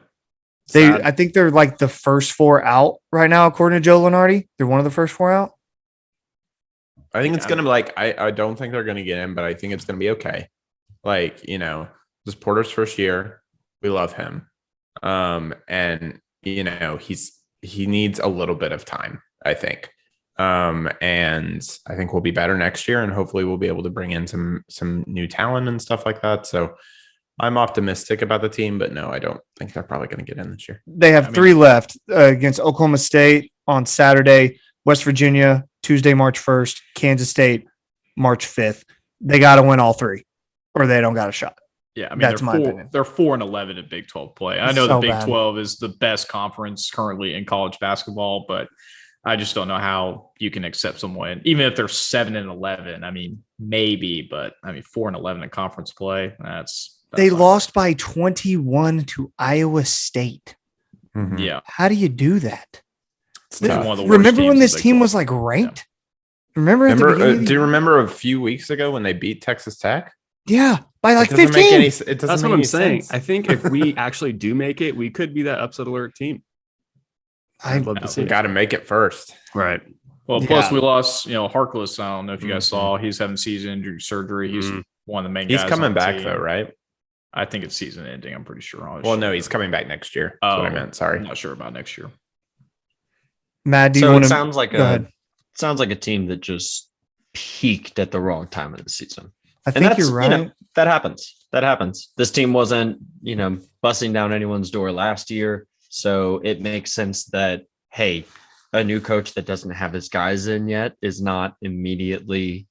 Speaker 1: I think they're like the first 4 out right now, according to Joe Lunardi. They're one of the first 4 out.
Speaker 4: I think it's going to be I don't think they're going to get in, but I think it's going to be okay. This Porter's first year. We love him. And he needs a little bit of time, I think. And I think we'll be better next year, and hopefully we'll be able to bring in some new talent and stuff like that. So I'm optimistic about the team, but no, I don't think they're probably going to get in this year.
Speaker 1: They have 3 left against Oklahoma State on Saturday, West Virginia Tuesday, March 1st, Kansas State March 5th. They got to win all 3 or they don't got a shot.
Speaker 7: Yeah, I mean, they're 4-11 in Big 12 play. I know the Big 12 is the best conference currently in college basketball, but I just don't know how you can accept someone, even if they're 7-11. I mean, maybe, but 4-11 in conference play.
Speaker 1: They lost by 21 to Iowa State.
Speaker 4: Mm-hmm.
Speaker 7: Yeah.
Speaker 1: How do you do that?
Speaker 7: Remember
Speaker 1: when this team was ranked?
Speaker 4: Yeah. Do you remember a few weeks ago when they beat Texas Tech?
Speaker 1: Yeah, by 15.
Speaker 6: That's what I'm saying. I think if we actually do make it, we could be that upset alert team.
Speaker 1: I'd love to see.
Speaker 4: We got to make it first,
Speaker 6: right?
Speaker 7: Well, plus we lost, Harkless. I don't know if you guys saw. He's having season injury surgery. He's one of the main guys.
Speaker 4: He's coming back though, right?
Speaker 7: I think it's season ending. I'm pretty sure.
Speaker 4: No, he's coming back next year. That's what I meant. Sorry,
Speaker 7: I'm not sure about next year.
Speaker 1: Matt, it
Speaker 5: sounds like a team that just peaked at the wrong time of the season.
Speaker 1: I think you're right.
Speaker 5: That happens. This team wasn't, busting down anyone's door last year. So it makes sense that, hey, a new coach that doesn't have his guys in yet is not immediately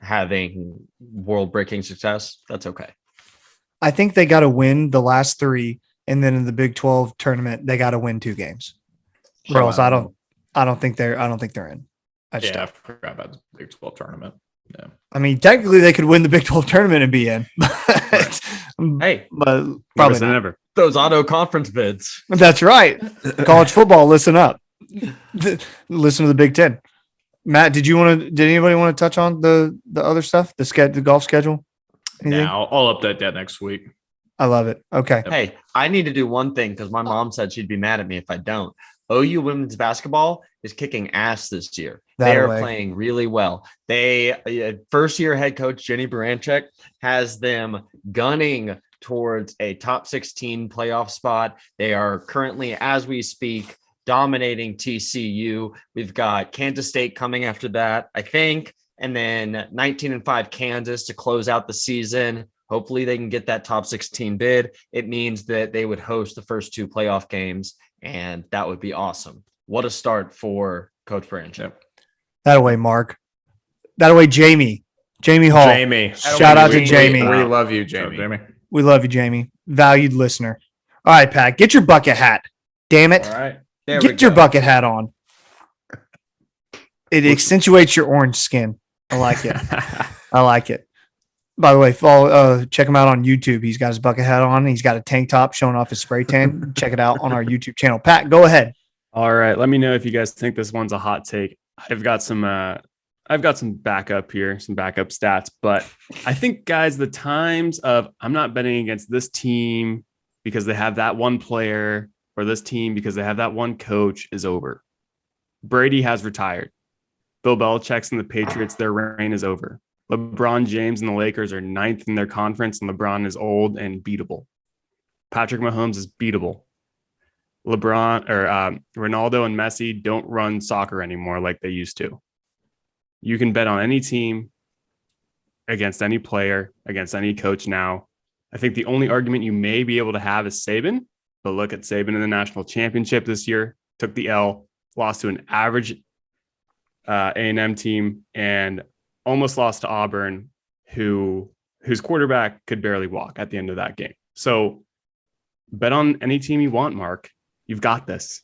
Speaker 5: having world-breaking success. That's okay.
Speaker 1: I think they got to win the last 3, and then in the Big 12 tournament, they got to win 2 games. Or else I don't think they're in. I
Speaker 7: forgot about the Big 12 tournament. Yeah.
Speaker 1: I mean, technically they could win the Big 12 tournament and be in.
Speaker 5: Hey,
Speaker 1: but probably not.
Speaker 6: never.
Speaker 5: those auto conference bids.
Speaker 1: That's right. College football, listen up. Listen to the Big Ten. Matt, did anybody want to touch on the other stuff, the golf schedule? Anything?
Speaker 7: Yeah, I'll update that next week.
Speaker 1: I love it. Okay.
Speaker 5: Hey, I need to do one thing because my mom said she'd be mad at me if I don't. OU women's basketball is kicking ass this year. They are playing really well. They first-year head coach Jenny Baranchek has them gunning towards a top 16 playoff spot. They are currently, as we speak, dominating TCU. We've got Kansas State coming after that, I think, and then 19-5 Kansas to close out the season. Hopefully they can get that top 16 bid. It means that they would host the first 2 playoff games, and that would be awesome. What a start for Coach Baranchek.
Speaker 1: That away, Mark. That away, Jamie. Jamie Hall.
Speaker 4: Jamie.
Speaker 1: Shout out to Jamie.
Speaker 4: We love you, Jamie.
Speaker 1: We love you, Jamie. Valued listener. All right, Pat, get your bucket hat. Damn it.
Speaker 7: All right.
Speaker 1: Get your bucket hat on. It accentuates your orange skin. I like it. I like it. By the way, follow, check him out on YouTube. He's got his bucket hat on. He's got a tank top showing off his spray tan. Check it out on our YouTube channel. Pat, go ahead.
Speaker 6: All right. Let me know if you guys think this one's a hot take. I've got some backup here, some backup stats, but I think, guys, the times of I'm not betting against this team because they have that one player or this team because they have that one coach is over. Brady has retired. Bill Belichick's and the Patriots, their reign is over. LeBron James and the Lakers are 9th in their conference, and LeBron is old and beatable. Patrick Mahomes is beatable. Ronaldo and Messi don't run soccer anymore like they used to. You can bet on any team, against any player, against any coach now. I think the only argument you may be able to have is Saban, but look at Saban in the national championship this year, took the L, lost to an average A&M team, and almost lost to Auburn, whose quarterback could barely walk at the end of that game. So bet on any team you want, Mark. You've got this.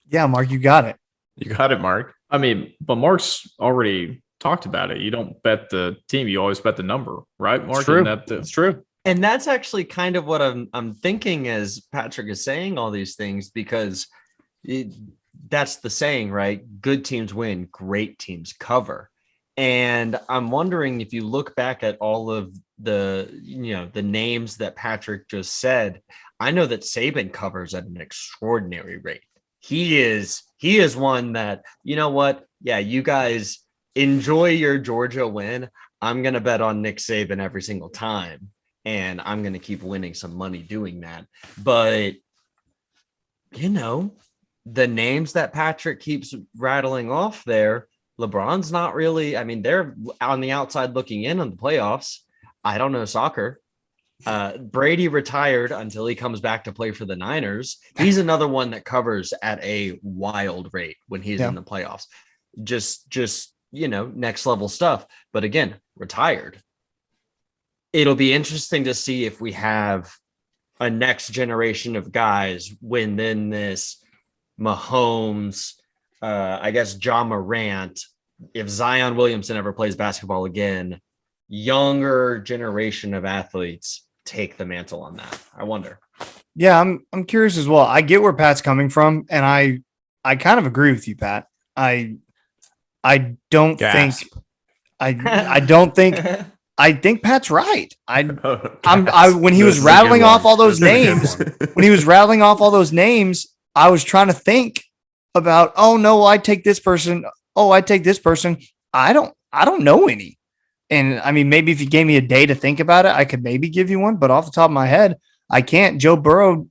Speaker 1: Yeah, Mark, you got it.
Speaker 4: You got it, Mark.
Speaker 7: I mean, but Mark's already talked about it. You don't bet the team. You always bet the number, right, Mark?
Speaker 6: It's true. It's true.
Speaker 5: And that's actually kind of what I'm thinking as Patrick is saying all these things, because that's the saying, right? Good teams win, great teams cover. And I'm wondering if you look back at all of the names that Patrick just said, I know that Saban covers at an extraordinary rate. He is one that, you know what? Yeah, you guys enjoy your Georgia win. I'm going to bet on Nick Saban every single time, and I'm going to keep winning some money doing that. But, the names that Patrick keeps rattling off there, LeBron's not really, I mean, they're on the outside looking in on the playoffs. I don't know soccer. Brady retired until he comes back to play for the Niners. He's another one that covers at a wild rate when he's in the playoffs. Just next level stuff. But again, retired. It'll be interesting to see if we have a next generation of guys when then this Mahomes, I guess John Morant, if Zion Williamson ever plays basketball again, younger generation of athletes take the mantle on that. I wonder.
Speaker 1: Yeah, I'm curious as well. I get where Pat's coming from, and I kind of agree with you, Pat. I don't think I think Pat's right. When he was rattling off all those names, I was trying to think about, I take this person. Oh, I take this person. I don't know any. And I mean, maybe if you gave me a day to think about it, I could maybe give you one, but off the top of my head, I can't. Joe Burrow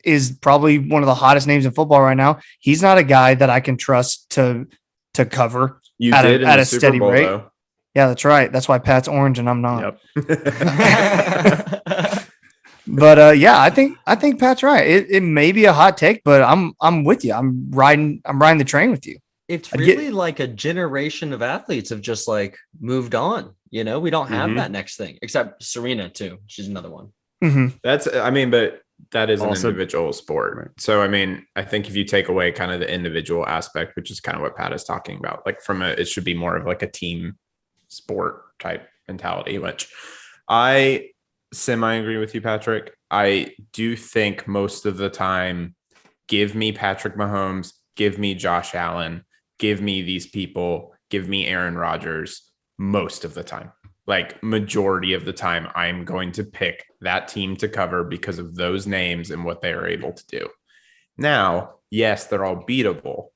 Speaker 1: is probably one of the hottest names in football right now. He's not a guy that I can trust to cover at a steady rate. Though. Yeah, that's right. That's why Pat's orange and I'm not. Yep. But I think Pat's right. It may be a hot take, but I'm with you. I'm riding the train with you.
Speaker 5: It's really like a generation of athletes have just like moved on. We don't have that next thing, except Serena too. She's another one.
Speaker 1: Mhm.
Speaker 4: But that is
Speaker 6: Also-
Speaker 4: an individual sport.
Speaker 6: Right.
Speaker 4: So, I mean, I think if you take away kind of the individual aspect, which is kind of what Pat is talking about, like it should be more of like a team sport type mentality, which I semi agree with you, Patrick. I do think most of the time, give me Patrick Mahomes, give me Josh Allen, give me these people, give me Aaron Rodgers most of the time. Like majority of the time, I'm going to pick that team to cover because of those names and what they are able to do. Now, yes, they're all beatable,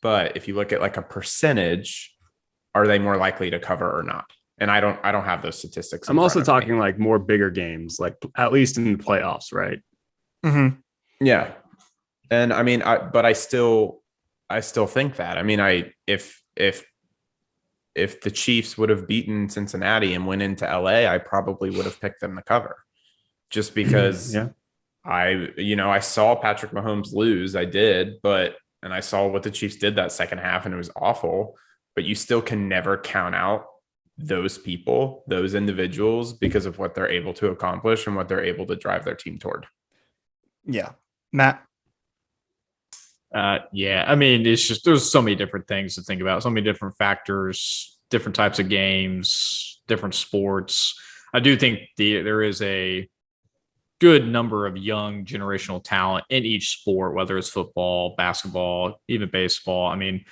Speaker 4: but if you look at like a percentage, are they more likely to cover or not? And I don't have those statistics.
Speaker 6: I'm also talking like more bigger games, like at least in the playoffs, right?
Speaker 1: Mhm.
Speaker 4: Yeah. And I mean, I still think that. I mean, if the Chiefs would have beaten Cincinnati and went into LA, I probably would have picked them to cover, just because
Speaker 6: Yeah.
Speaker 4: I saw Patrick Mahomes lose. I did, and I saw what the Chiefs did that second half, and it was awful. But you still can never count out those people, those individuals, because of what they're able to accomplish and what they're able to drive their team toward.
Speaker 1: Yeah. Matt.
Speaker 7: Yeah, I mean, it's just there's so many different things to think about, so many different factors, different types of games, different sports. I do think there is a good number of young generational talent in each sport, whether it's football, basketball, even baseball. I mean,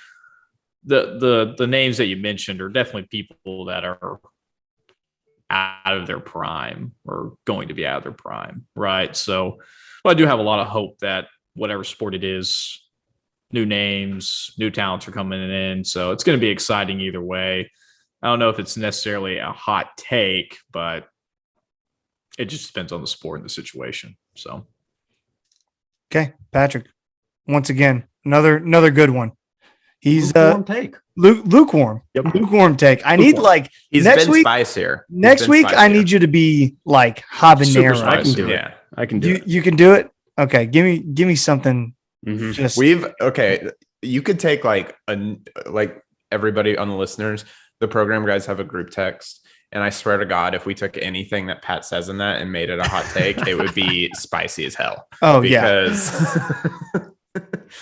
Speaker 7: the names that you mentioned are definitely people that are out of their prime or going to be out of their prime, right? So I do have a lot of hope that whatever sport it is, new names, new talents are coming in. So it's going to be exciting either way. I don't know if it's necessarily a hot take, but it just depends on the sport and the situation. So,
Speaker 1: Okay, Patrick. Once again, another good one. He's
Speaker 5: Lukewarm take.
Speaker 1: lukewarm.
Speaker 6: Yep.
Speaker 1: Lukewarm take. I need like
Speaker 4: He's
Speaker 1: next
Speaker 4: been
Speaker 1: week.
Speaker 4: spicier. He's
Speaker 1: Next
Speaker 4: been
Speaker 1: week, I
Speaker 4: spicier.
Speaker 1: need you to be like
Speaker 7: Super
Speaker 1: habanero.
Speaker 6: I can
Speaker 7: spicy.
Speaker 6: do it.
Speaker 4: Yeah.
Speaker 6: I can do it.
Speaker 1: You can do it. Okay, give me something.
Speaker 6: Mhm.
Speaker 1: Just
Speaker 4: You could take like everybody on the listeners, the program guys have a group text. And I swear to God, if we took anything that Pat says in that and made it a hot take, it would be spicy as hell.
Speaker 1: oh
Speaker 4: Because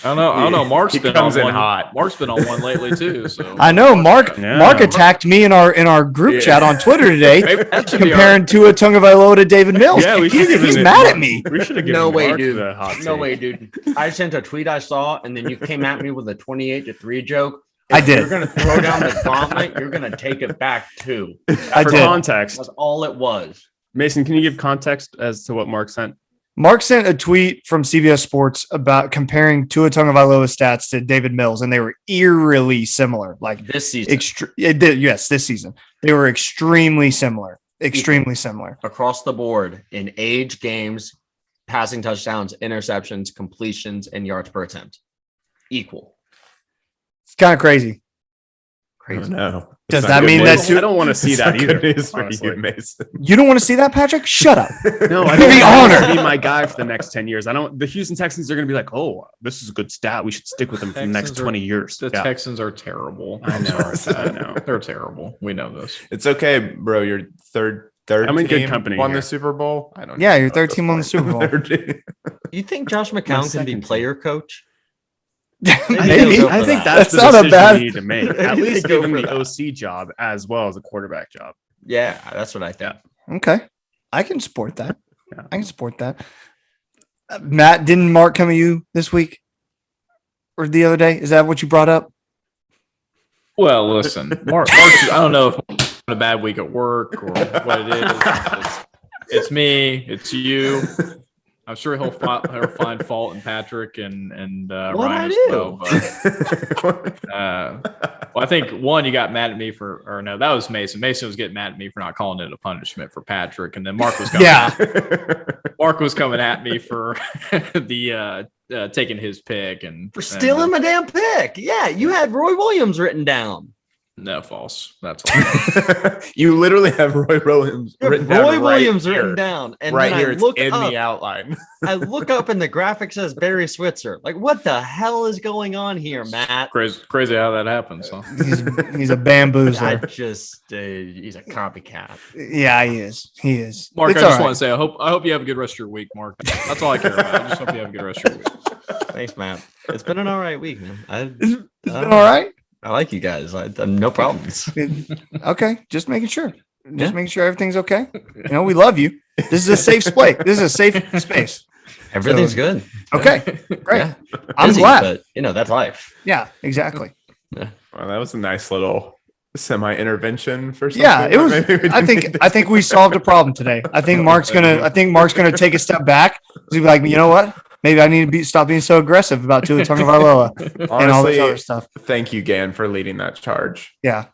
Speaker 7: I don't know. Mark's
Speaker 4: He
Speaker 7: been
Speaker 4: comes
Speaker 7: on
Speaker 4: in
Speaker 7: one.
Speaker 4: hot.
Speaker 7: Mark's been on one lately too. So
Speaker 1: I know Mark.
Speaker 6: Yeah.
Speaker 1: Mark attacked me in our group
Speaker 4: Yeah.
Speaker 1: chat on Twitter today,
Speaker 7: Maybe that should be
Speaker 1: comparing Tua Tagovailoa to David Mills.
Speaker 6: Yeah, we should
Speaker 1: he's,
Speaker 6: give
Speaker 1: he's
Speaker 6: him
Speaker 1: mad
Speaker 6: the-
Speaker 1: at me.
Speaker 6: We should have given
Speaker 5: No way,
Speaker 6: Mark
Speaker 5: dude.
Speaker 6: the hot
Speaker 5: No
Speaker 6: take.
Speaker 5: way, dude. I sent a tweet I saw, and then you came at me with a 28-3 joke.
Speaker 1: I
Speaker 5: If
Speaker 1: did.
Speaker 5: You're going to throw down the gauntlet. You're going to take it back too.
Speaker 1: I
Speaker 6: For
Speaker 1: did.
Speaker 6: context,
Speaker 5: That's all it was.
Speaker 6: Mason, can you give context as to what Mark sent?
Speaker 1: Mark sent a tweet from CBS Sports about comparing Tua Tagovailoa's stats to David Mills, and they were eerily similar. Like
Speaker 5: This season,
Speaker 1: yes, this season they were extremely similar. Extremely similar.
Speaker 5: across the board in age, games, passing touchdowns, interceptions, completions, and yards per attempt, equal.
Speaker 1: It's kind of crazy.
Speaker 5: Crazy.
Speaker 4: no.
Speaker 1: Does
Speaker 4: It's
Speaker 1: that
Speaker 4: not
Speaker 1: mean
Speaker 4: good
Speaker 1: that
Speaker 4: news.
Speaker 1: Tua-
Speaker 6: I don't want to see
Speaker 4: It's
Speaker 6: that
Speaker 4: not
Speaker 6: either.
Speaker 4: good news for
Speaker 6: honestly.
Speaker 4: you, Mason.
Speaker 1: You don't want to see that, Patrick? Shut up.
Speaker 6: No, I
Speaker 1: Be
Speaker 6: don't want
Speaker 1: honored.
Speaker 6: to be my guy for the next 10 years. I don't. The Houston Texans are going to be like, oh, this is a good stat. We should stick with them for the next
Speaker 7: Texans are-
Speaker 6: 20 years.
Speaker 7: the
Speaker 6: Yeah.
Speaker 7: Texans are terrible.
Speaker 6: I know. I know.
Speaker 7: They're terrible. We know this.
Speaker 4: It's okay, bro. Your third
Speaker 6: I'm in good
Speaker 4: team
Speaker 6: company
Speaker 4: won
Speaker 6: here.
Speaker 4: the Super Bowl. I don't
Speaker 1: Yeah,
Speaker 4: know
Speaker 1: your
Speaker 4: at
Speaker 1: third
Speaker 4: this
Speaker 1: team won the
Speaker 4: point.
Speaker 1: Super Bowl.
Speaker 4: Third team.
Speaker 5: You think Josh McCown can
Speaker 6: second
Speaker 5: be
Speaker 6: team.
Speaker 5: player coach?
Speaker 1: Maybe.
Speaker 5: go
Speaker 6: I
Speaker 5: for
Speaker 6: think
Speaker 5: that.
Speaker 6: that's
Speaker 1: That's
Speaker 6: the
Speaker 1: not a
Speaker 6: decision
Speaker 1: bad-
Speaker 6: you need to make. At
Speaker 5: Maybe
Speaker 6: least
Speaker 5: they go
Speaker 6: give him
Speaker 5: for
Speaker 6: the
Speaker 5: that.
Speaker 6: OC job as well as a quarterback job.
Speaker 5: Yeah, that's what I think.
Speaker 1: Okay, I can support that.
Speaker 6: Yeah.
Speaker 1: I can support that. Matt, didn't Mark come at you this week or the other day? Is that what you brought up?
Speaker 7: Well, listen, Mark. I don't know if Mark's having a bad week at work or what it is. It's me. It's you. I'm sure he'll find fault in Patrick and
Speaker 5: What
Speaker 7: Ryan
Speaker 5: I
Speaker 7: as
Speaker 5: do?
Speaker 7: well. But, well, I think one, you got mad at me or no, that was Mason. Mason was getting mad at me for not calling it a punishment for Patrick, and then Mark was coming. Mark was coming at me for the taking his pick and
Speaker 5: For stealing my damn pick. Yeah, you had Roy Williams written down.
Speaker 7: No, false. That's all.
Speaker 4: You literally have Roy Williams written down.
Speaker 5: Roy
Speaker 4: right
Speaker 5: Williams
Speaker 4: here.
Speaker 5: written down, and
Speaker 4: Right
Speaker 5: then
Speaker 4: here,
Speaker 5: I
Speaker 4: it's
Speaker 5: look
Speaker 4: in
Speaker 5: up.
Speaker 4: the outline.
Speaker 5: I look up, and the graphic says Barry Switzer. Like, what the hell is going on here, Matt?
Speaker 7: Crazy how that happens. Huh?
Speaker 1: He's a bamboozler.
Speaker 5: He's a copycat.
Speaker 1: Yeah, he is. He is.
Speaker 7: Mark,
Speaker 1: It's
Speaker 7: I just
Speaker 1: all
Speaker 7: want to say I hope you have a good rest of your week, Mark. That's all I care about. I just hope you have a good rest of your week.
Speaker 5: Thanks, Matt. It's been an all right week, man.
Speaker 1: It's been all right.
Speaker 5: I like you guys. No problems.
Speaker 1: Okay, just making sure. Just making sure everything's okay. You know, we love you. This is a safe space. This is a safe space.
Speaker 5: Everything's good.
Speaker 1: Okay, great.
Speaker 5: Yeah.
Speaker 1: I'm
Speaker 5: Busy,
Speaker 1: glad.
Speaker 5: But that's life.
Speaker 1: Yeah, exactly.
Speaker 4: Well, that was a nice little semi-intervention for something.
Speaker 1: Yeah, it was.
Speaker 4: that maybe we
Speaker 1: I
Speaker 4: didn't
Speaker 1: think
Speaker 4: need to
Speaker 1: we solved a problem today. I think Mark's gonna take a step back. He's like, you know what? Maybe I need to stop being so aggressive about Tua Tagovailoa and all this
Speaker 4: Honestly,
Speaker 1: other stuff.
Speaker 4: thank you, Gan, for leading that charge.
Speaker 1: Yeah,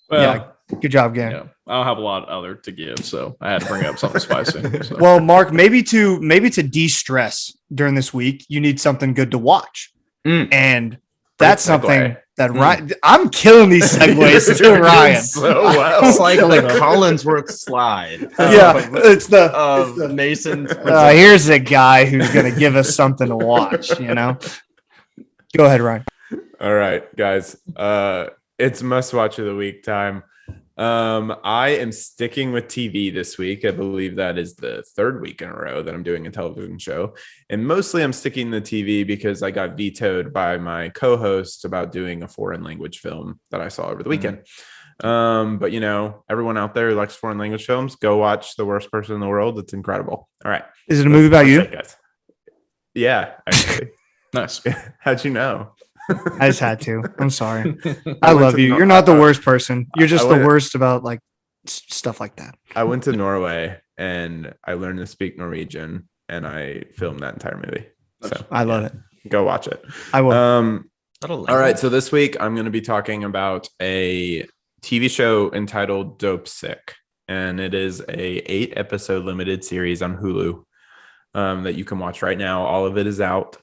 Speaker 7: Well,
Speaker 1: yeah. Good job, Gan.
Speaker 7: yeah, I don't have a lot other to give, so I had to bring up something spicy. So.
Speaker 1: Well, Mark, maybe to de-stress during this week, you need something good to watch, and that's
Speaker 4: Great segue.
Speaker 1: something that Ryan. I'm killing these segues to Ryan.
Speaker 4: So well.
Speaker 5: It's like the Collinsworth slide.
Speaker 1: Yeah, it's the
Speaker 5: Mason's.
Speaker 1: here's a guy who's going to give us something to watch, you know? Go ahead, Ryan.
Speaker 4: All right, guys. It's must watch of the week time. I am sticking with TV this week. I believe that is the third week in a row that I'm doing a television show. And mostly I'm sticking to TV because I got vetoed by my co-host about doing a foreign language film that I saw over the weekend. But you know, everyone out there who likes foreign language films, go watch The Worst Person in the World. It's incredible. All right.
Speaker 1: Is it a movie about you?
Speaker 4: That's it, guys. Yeah, actually.
Speaker 7: Nice.
Speaker 4: How'd you know?
Speaker 1: I just had to. I'm sorry. I love you. You're not the worst person. You're just the worst about like stuff like that.
Speaker 4: I went to Norway and I learned to speak Norwegian and I filmed that entire movie. So
Speaker 1: I love it.
Speaker 4: Go watch it.
Speaker 1: I will.
Speaker 4: All right. So this week I'm going to be talking about a TV show entitled Dopesick, and it is a 8-episode limited series on Hulu that you can watch right now. All of it is out.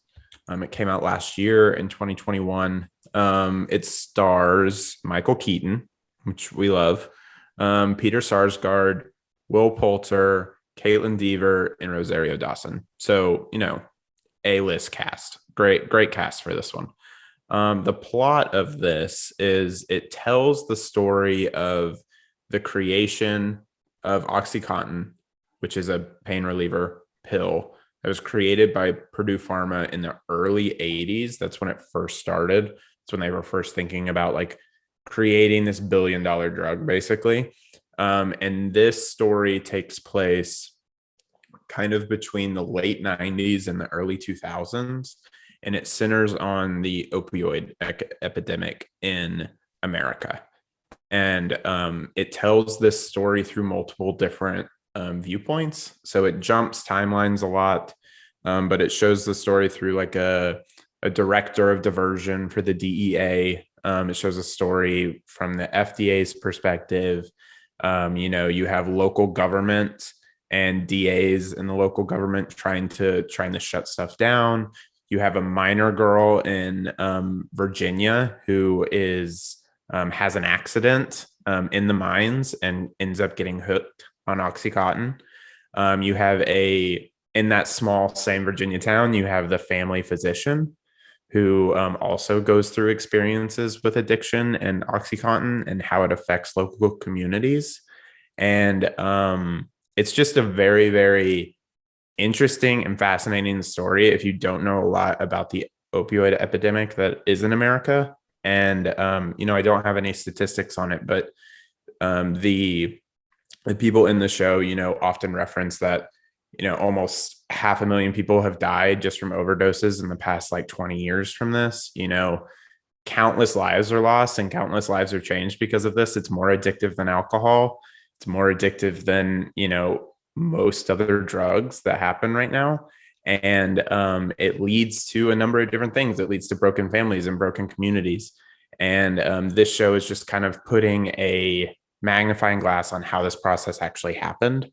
Speaker 4: It came out last year in 2021. It stars Michael Keaton, which we love, Peter Sarsgaard, Will Poulter, Caitlin Dever, and Rosario Dawson. So, you know, A-list cast. Great cast for this one. The plot of this is it tells the story of the creation of OxyContin, which is a pain reliever pill that was created by Purdue Pharma in the early 80s. That's when it first started. It's when they were first thinking about like creating this billion-dollar drug, basically. And this story takes place kind of between the late 90s and the early 2000s. And it centers on the opioid epidemic in America. And it tells this story through multiple different viewpoints. So it jumps timelines a lot, but it shows the story through like a director of diversion for the DEA. It shows a story from the FDA's perspective. You know, you have local government and DAs in the local government trying to shut stuff down. You have a minor girl in Virginia who is has an accident in the mines and ends up getting hooked on OxyContin. You have in that small same Virginia town, you have the family physician who also goes through experiences with addiction and OxyContin and how it affects local communities. And it's just a very, very interesting and fascinating story if you don't know a lot about the opioid epidemic that is in America. And, you know, I don't have any statistics on it, but the people in the show, you know, often reference that, you know, almost 500,000 people have died just from overdoses in the past like 20 years from this. You know, countless lives are lost and countless lives are changed because of this. It's more addictive than alcohol. It's more addictive than, you know, most other drugs that happen right now. And it leads to a number of different things. It leads to broken families and broken communities. And this show is just kind of putting a magnifying glass on how this process actually happened.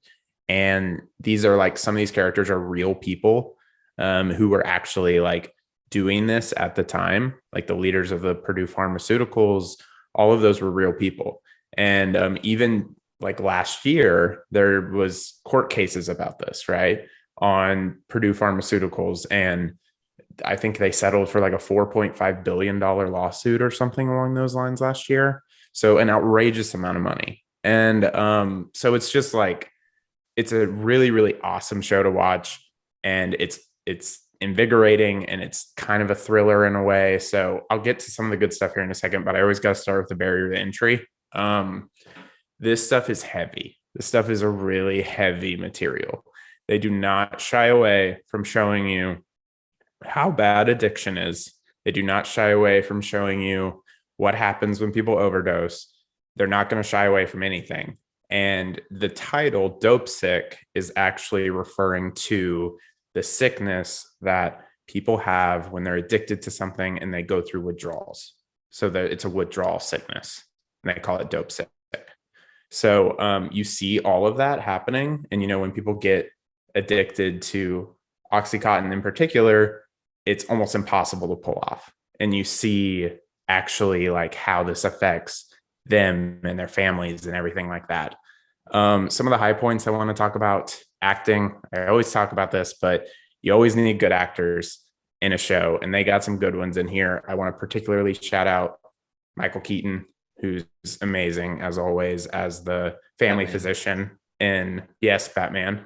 Speaker 4: And these are like, some of these characters are real people who were actually like doing this at the time, like the leaders of the Purdue Pharmaceuticals all of those were real people. And even like last year, there was court cases about this, right, on Purdue Pharmaceuticals. And I think they settled for like a $4.5 billion lawsuit or something along those lines last year. So an outrageous amount of money. And so it's just like, it's a really, really awesome show to watch. And it's invigorating, and it's kind of a thriller in a way. So I'll get to some of the good stuff here in a second, but I always got to start with the barrier to entry. This stuff is heavy. This stuff is a really heavy material. They do not shy away from showing you how bad addiction is. They do not shy away from showing you what happens when people overdose. They're not going to shy away from anything. And the title, Dopesick, is actually referring to the sickness that people have when they're addicted to something and they go through withdrawals. So that it's a withdrawal sickness, and they call it Dopesick. So you see all of that happening. And, when people get addicted to Oxycontin in particular, it's almost impossible to pull off. And you see actually like how this affects them and their families and everything like that. Some of the high points I want to talk about: acting. I always talk about this, but you always need good actors in a show, and they got some good ones in here. I want to particularly shout out Michael Keaton, who's amazing as always as the family physician in Batman.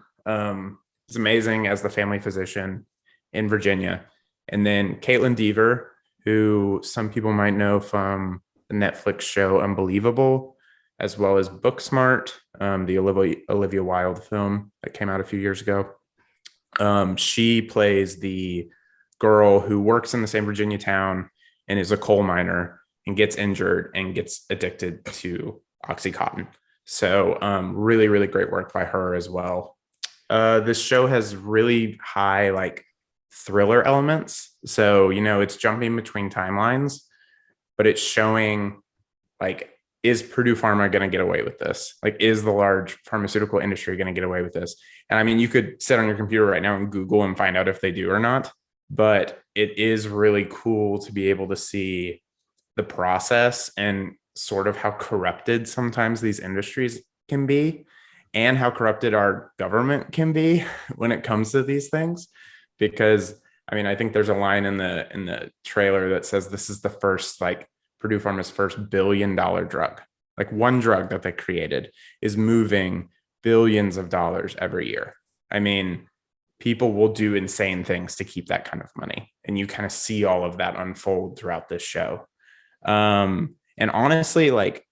Speaker 4: He's amazing as the family physician in Virginia. And then Caitlin Dever, who some people might know from the Netflix show Unbelievable, as well as Booksmart, the Olivia Wilde film that came out a few years ago. She plays the girl who works in the same Virginia town and is a coal miner and gets injured and gets addicted to Oxycontin. So really, really great work by her as well. This show has really high like thriller elements. So, it's jumping between timelines, but it's showing like, is Purdue Pharma going to get away with this? Like, is the large pharmaceutical industry going to get away with this? And I mean, you could sit on your computer right now and Google and find out if they do or not, but it is really cool to be able to see the process and sort of how corrupted sometimes these industries can be, and how corrupted our government can be when it comes to these things. Because I mean, I think there's a line in the trailer that says this is the first, like, Purdue Pharma's first $1 billion drug. Like, one drug that they created is moving billions of dollars every year. I mean, people will do insane things to keep that kind of money. And you kind of see all of that unfold throughout this show. And honestly, like,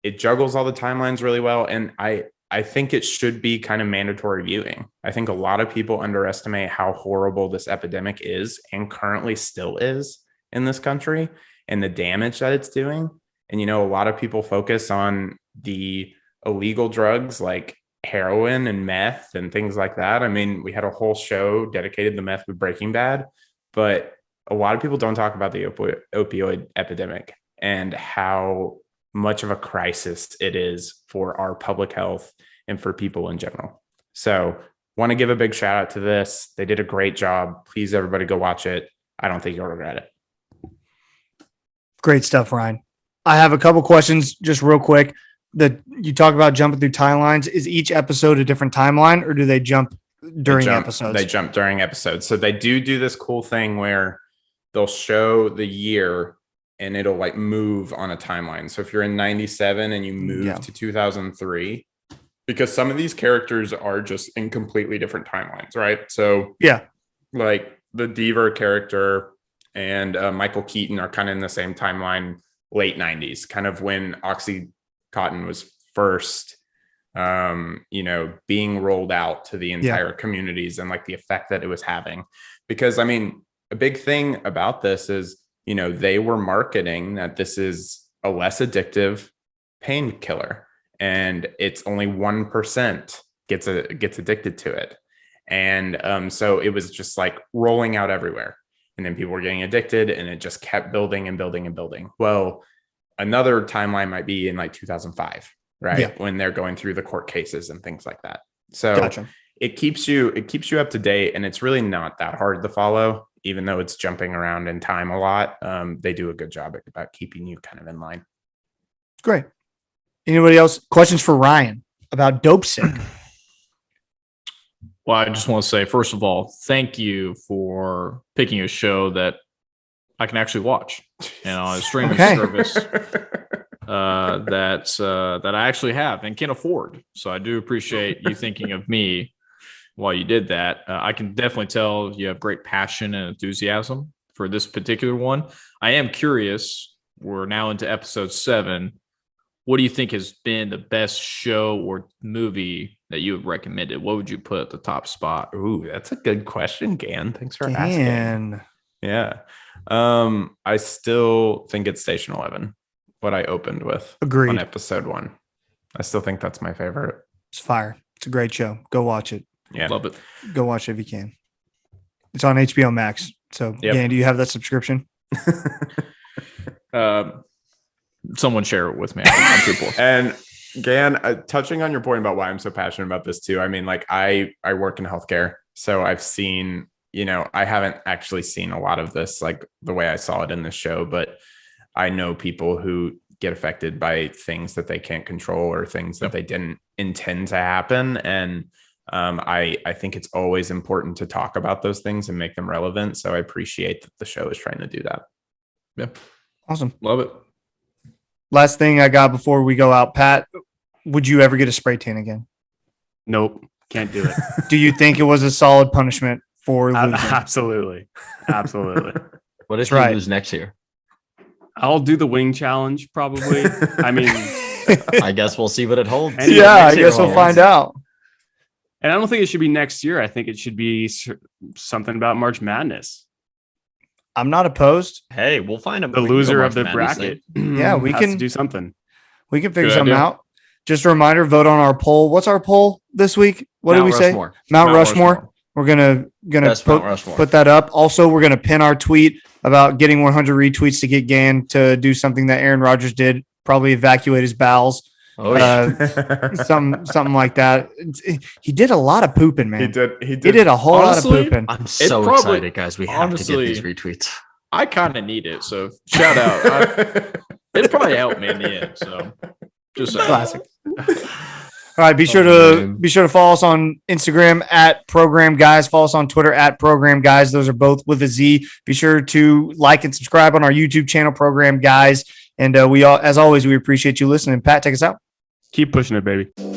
Speaker 4: it juggles all the timelines really well. And I think it should be kind of mandatory viewing. I think a lot of people underestimate how horrible this epidemic is, and currently still is in this country, and the damage that it's doing. And, a lot of people focus on the illegal drugs like heroin and meth and things like that. I mean, we had a whole show dedicated to meth with Breaking Bad, but a lot of people don't talk about the opioid epidemic and how much of a crisis it is for our public health and for people in general. So want to give a big shout out to this. They did a great job. Please, everybody, go watch it. I don't think you'll regret it.
Speaker 1: Great stuff, Ryan. I have a couple questions just real quick. You talk about jumping through timelines. Is each episode a different timeline, or do they jump during episodes?
Speaker 4: They jump during episodes. So they do this cool thing where they'll show the year and it'll like move on a timeline. So if you're in 97 and you move to 2003, because some of these characters are just in completely different timelines, right? So like the Deaver character and Michael Keaton are kind of in the same timeline, late 90s, kind of when Oxycontin was first, being rolled out to the entire communities, and like the effect that it was having. Because I mean, a big thing about this is, they were marketing that this is a less addictive painkiller, and it's only 1% gets addicted to it. And so it was just like rolling out everywhere. And then people were getting addicted, and it just kept building and building and building. Well, another timeline might be in like 2005, right? Yeah. When they're going through the court cases and things like that. So it keeps you up to date, and it's really not that hard to follow, even though it's jumping around in time a lot. They do a good job about keeping you kind of in line.
Speaker 1: Great. Anybody else? Questions for Ryan about Dopesick?
Speaker 7: Well, I just want to say, first of all, thank you for picking a show that I can actually watch and on a streaming service that I actually have and can afford. So I do appreciate you thinking of me while you did that. I can definitely tell you have great passion and enthusiasm for this particular one. I am curious. We're now into episode 7. What do you think has been the best show or movie that you have recommended? What would you put at the top spot?
Speaker 4: Ooh, that's a good question, Gan. Thanks for asking. Yeah. I still think it's Station 11, what I opened with.
Speaker 1: Agreed.
Speaker 4: On episode 1. I still think that's my favorite.
Speaker 1: It's fire. It's a great show. Go watch it.
Speaker 4: Yeah.
Speaker 7: Love it.
Speaker 1: Go watch it if you can. It's on HBO Max. So, Dan, do you have that subscription?
Speaker 7: Someone share it with me. I'm too poor.
Speaker 4: And Gan, touching on your point about why I'm so passionate about this too. I mean, like I work in healthcare, so I've seen, I haven't actually seen a lot of this, like the way I saw it in this show, but I know people who get affected by things that they can't control or things that they didn't intend to happen. And I think it's always important to talk about those things and make them relevant. So I appreciate that the show is trying to do that.
Speaker 7: Yeah.
Speaker 1: Awesome.
Speaker 7: Love it.
Speaker 1: Last thing I got before we go out, Pat, would you ever get a spray tan again?
Speaker 6: Nope. Can't do it.
Speaker 1: Do you think it was a solid punishment for losing?
Speaker 6: Absolutely.
Speaker 5: What if
Speaker 1: That's right.
Speaker 5: you lose next year?
Speaker 6: I'll do the wing challenge probably. I mean,
Speaker 5: I guess we'll see what it holds.
Speaker 6: And
Speaker 1: yeah, I
Speaker 6: next year
Speaker 1: guess we'll
Speaker 6: holds.
Speaker 1: find out.
Speaker 6: And I don't think it should be next year. I think it should be something about March Madness.
Speaker 1: I'm not opposed.
Speaker 5: Hey, we'll find a
Speaker 6: The loser of the bracket.
Speaker 1: Yeah, we
Speaker 6: has
Speaker 1: can
Speaker 6: to do something.
Speaker 1: We can figure
Speaker 7: Good
Speaker 1: something
Speaker 7: idea.
Speaker 1: out. Just a reminder, vote on our poll. What's our poll this week? What did we say?
Speaker 5: Rushmore.
Speaker 1: Mount Rushmore. We're gonna
Speaker 5: Best Mount Rushmore.
Speaker 1: put that up. Also, we're gonna pin our tweet about getting 100 retweets to get Gan to do something that Aaron Rodgers did, probably evacuate his bowels.
Speaker 5: Oh, yeah.
Speaker 1: Something like that. He did a lot of pooping, man.
Speaker 4: He
Speaker 1: He did a whole
Speaker 7: Honestly,
Speaker 1: lot of pooping.
Speaker 5: I'm so
Speaker 7: probably-
Speaker 5: excited, guys. We have to get these retweets.
Speaker 7: I kind of need it. So shout out. It probably helped me in the end. So just saying.
Speaker 1: Classic. All right, be sure to follow us on Instagram at Program Guyz. Follow us on Twitter at Program Guyz. Those are both with a Z. Be sure to like and subscribe on our YouTube channel, Program Guyz. And we all, as always, we appreciate you listening. Pat, take us out.
Speaker 6: Keep pushing it, baby.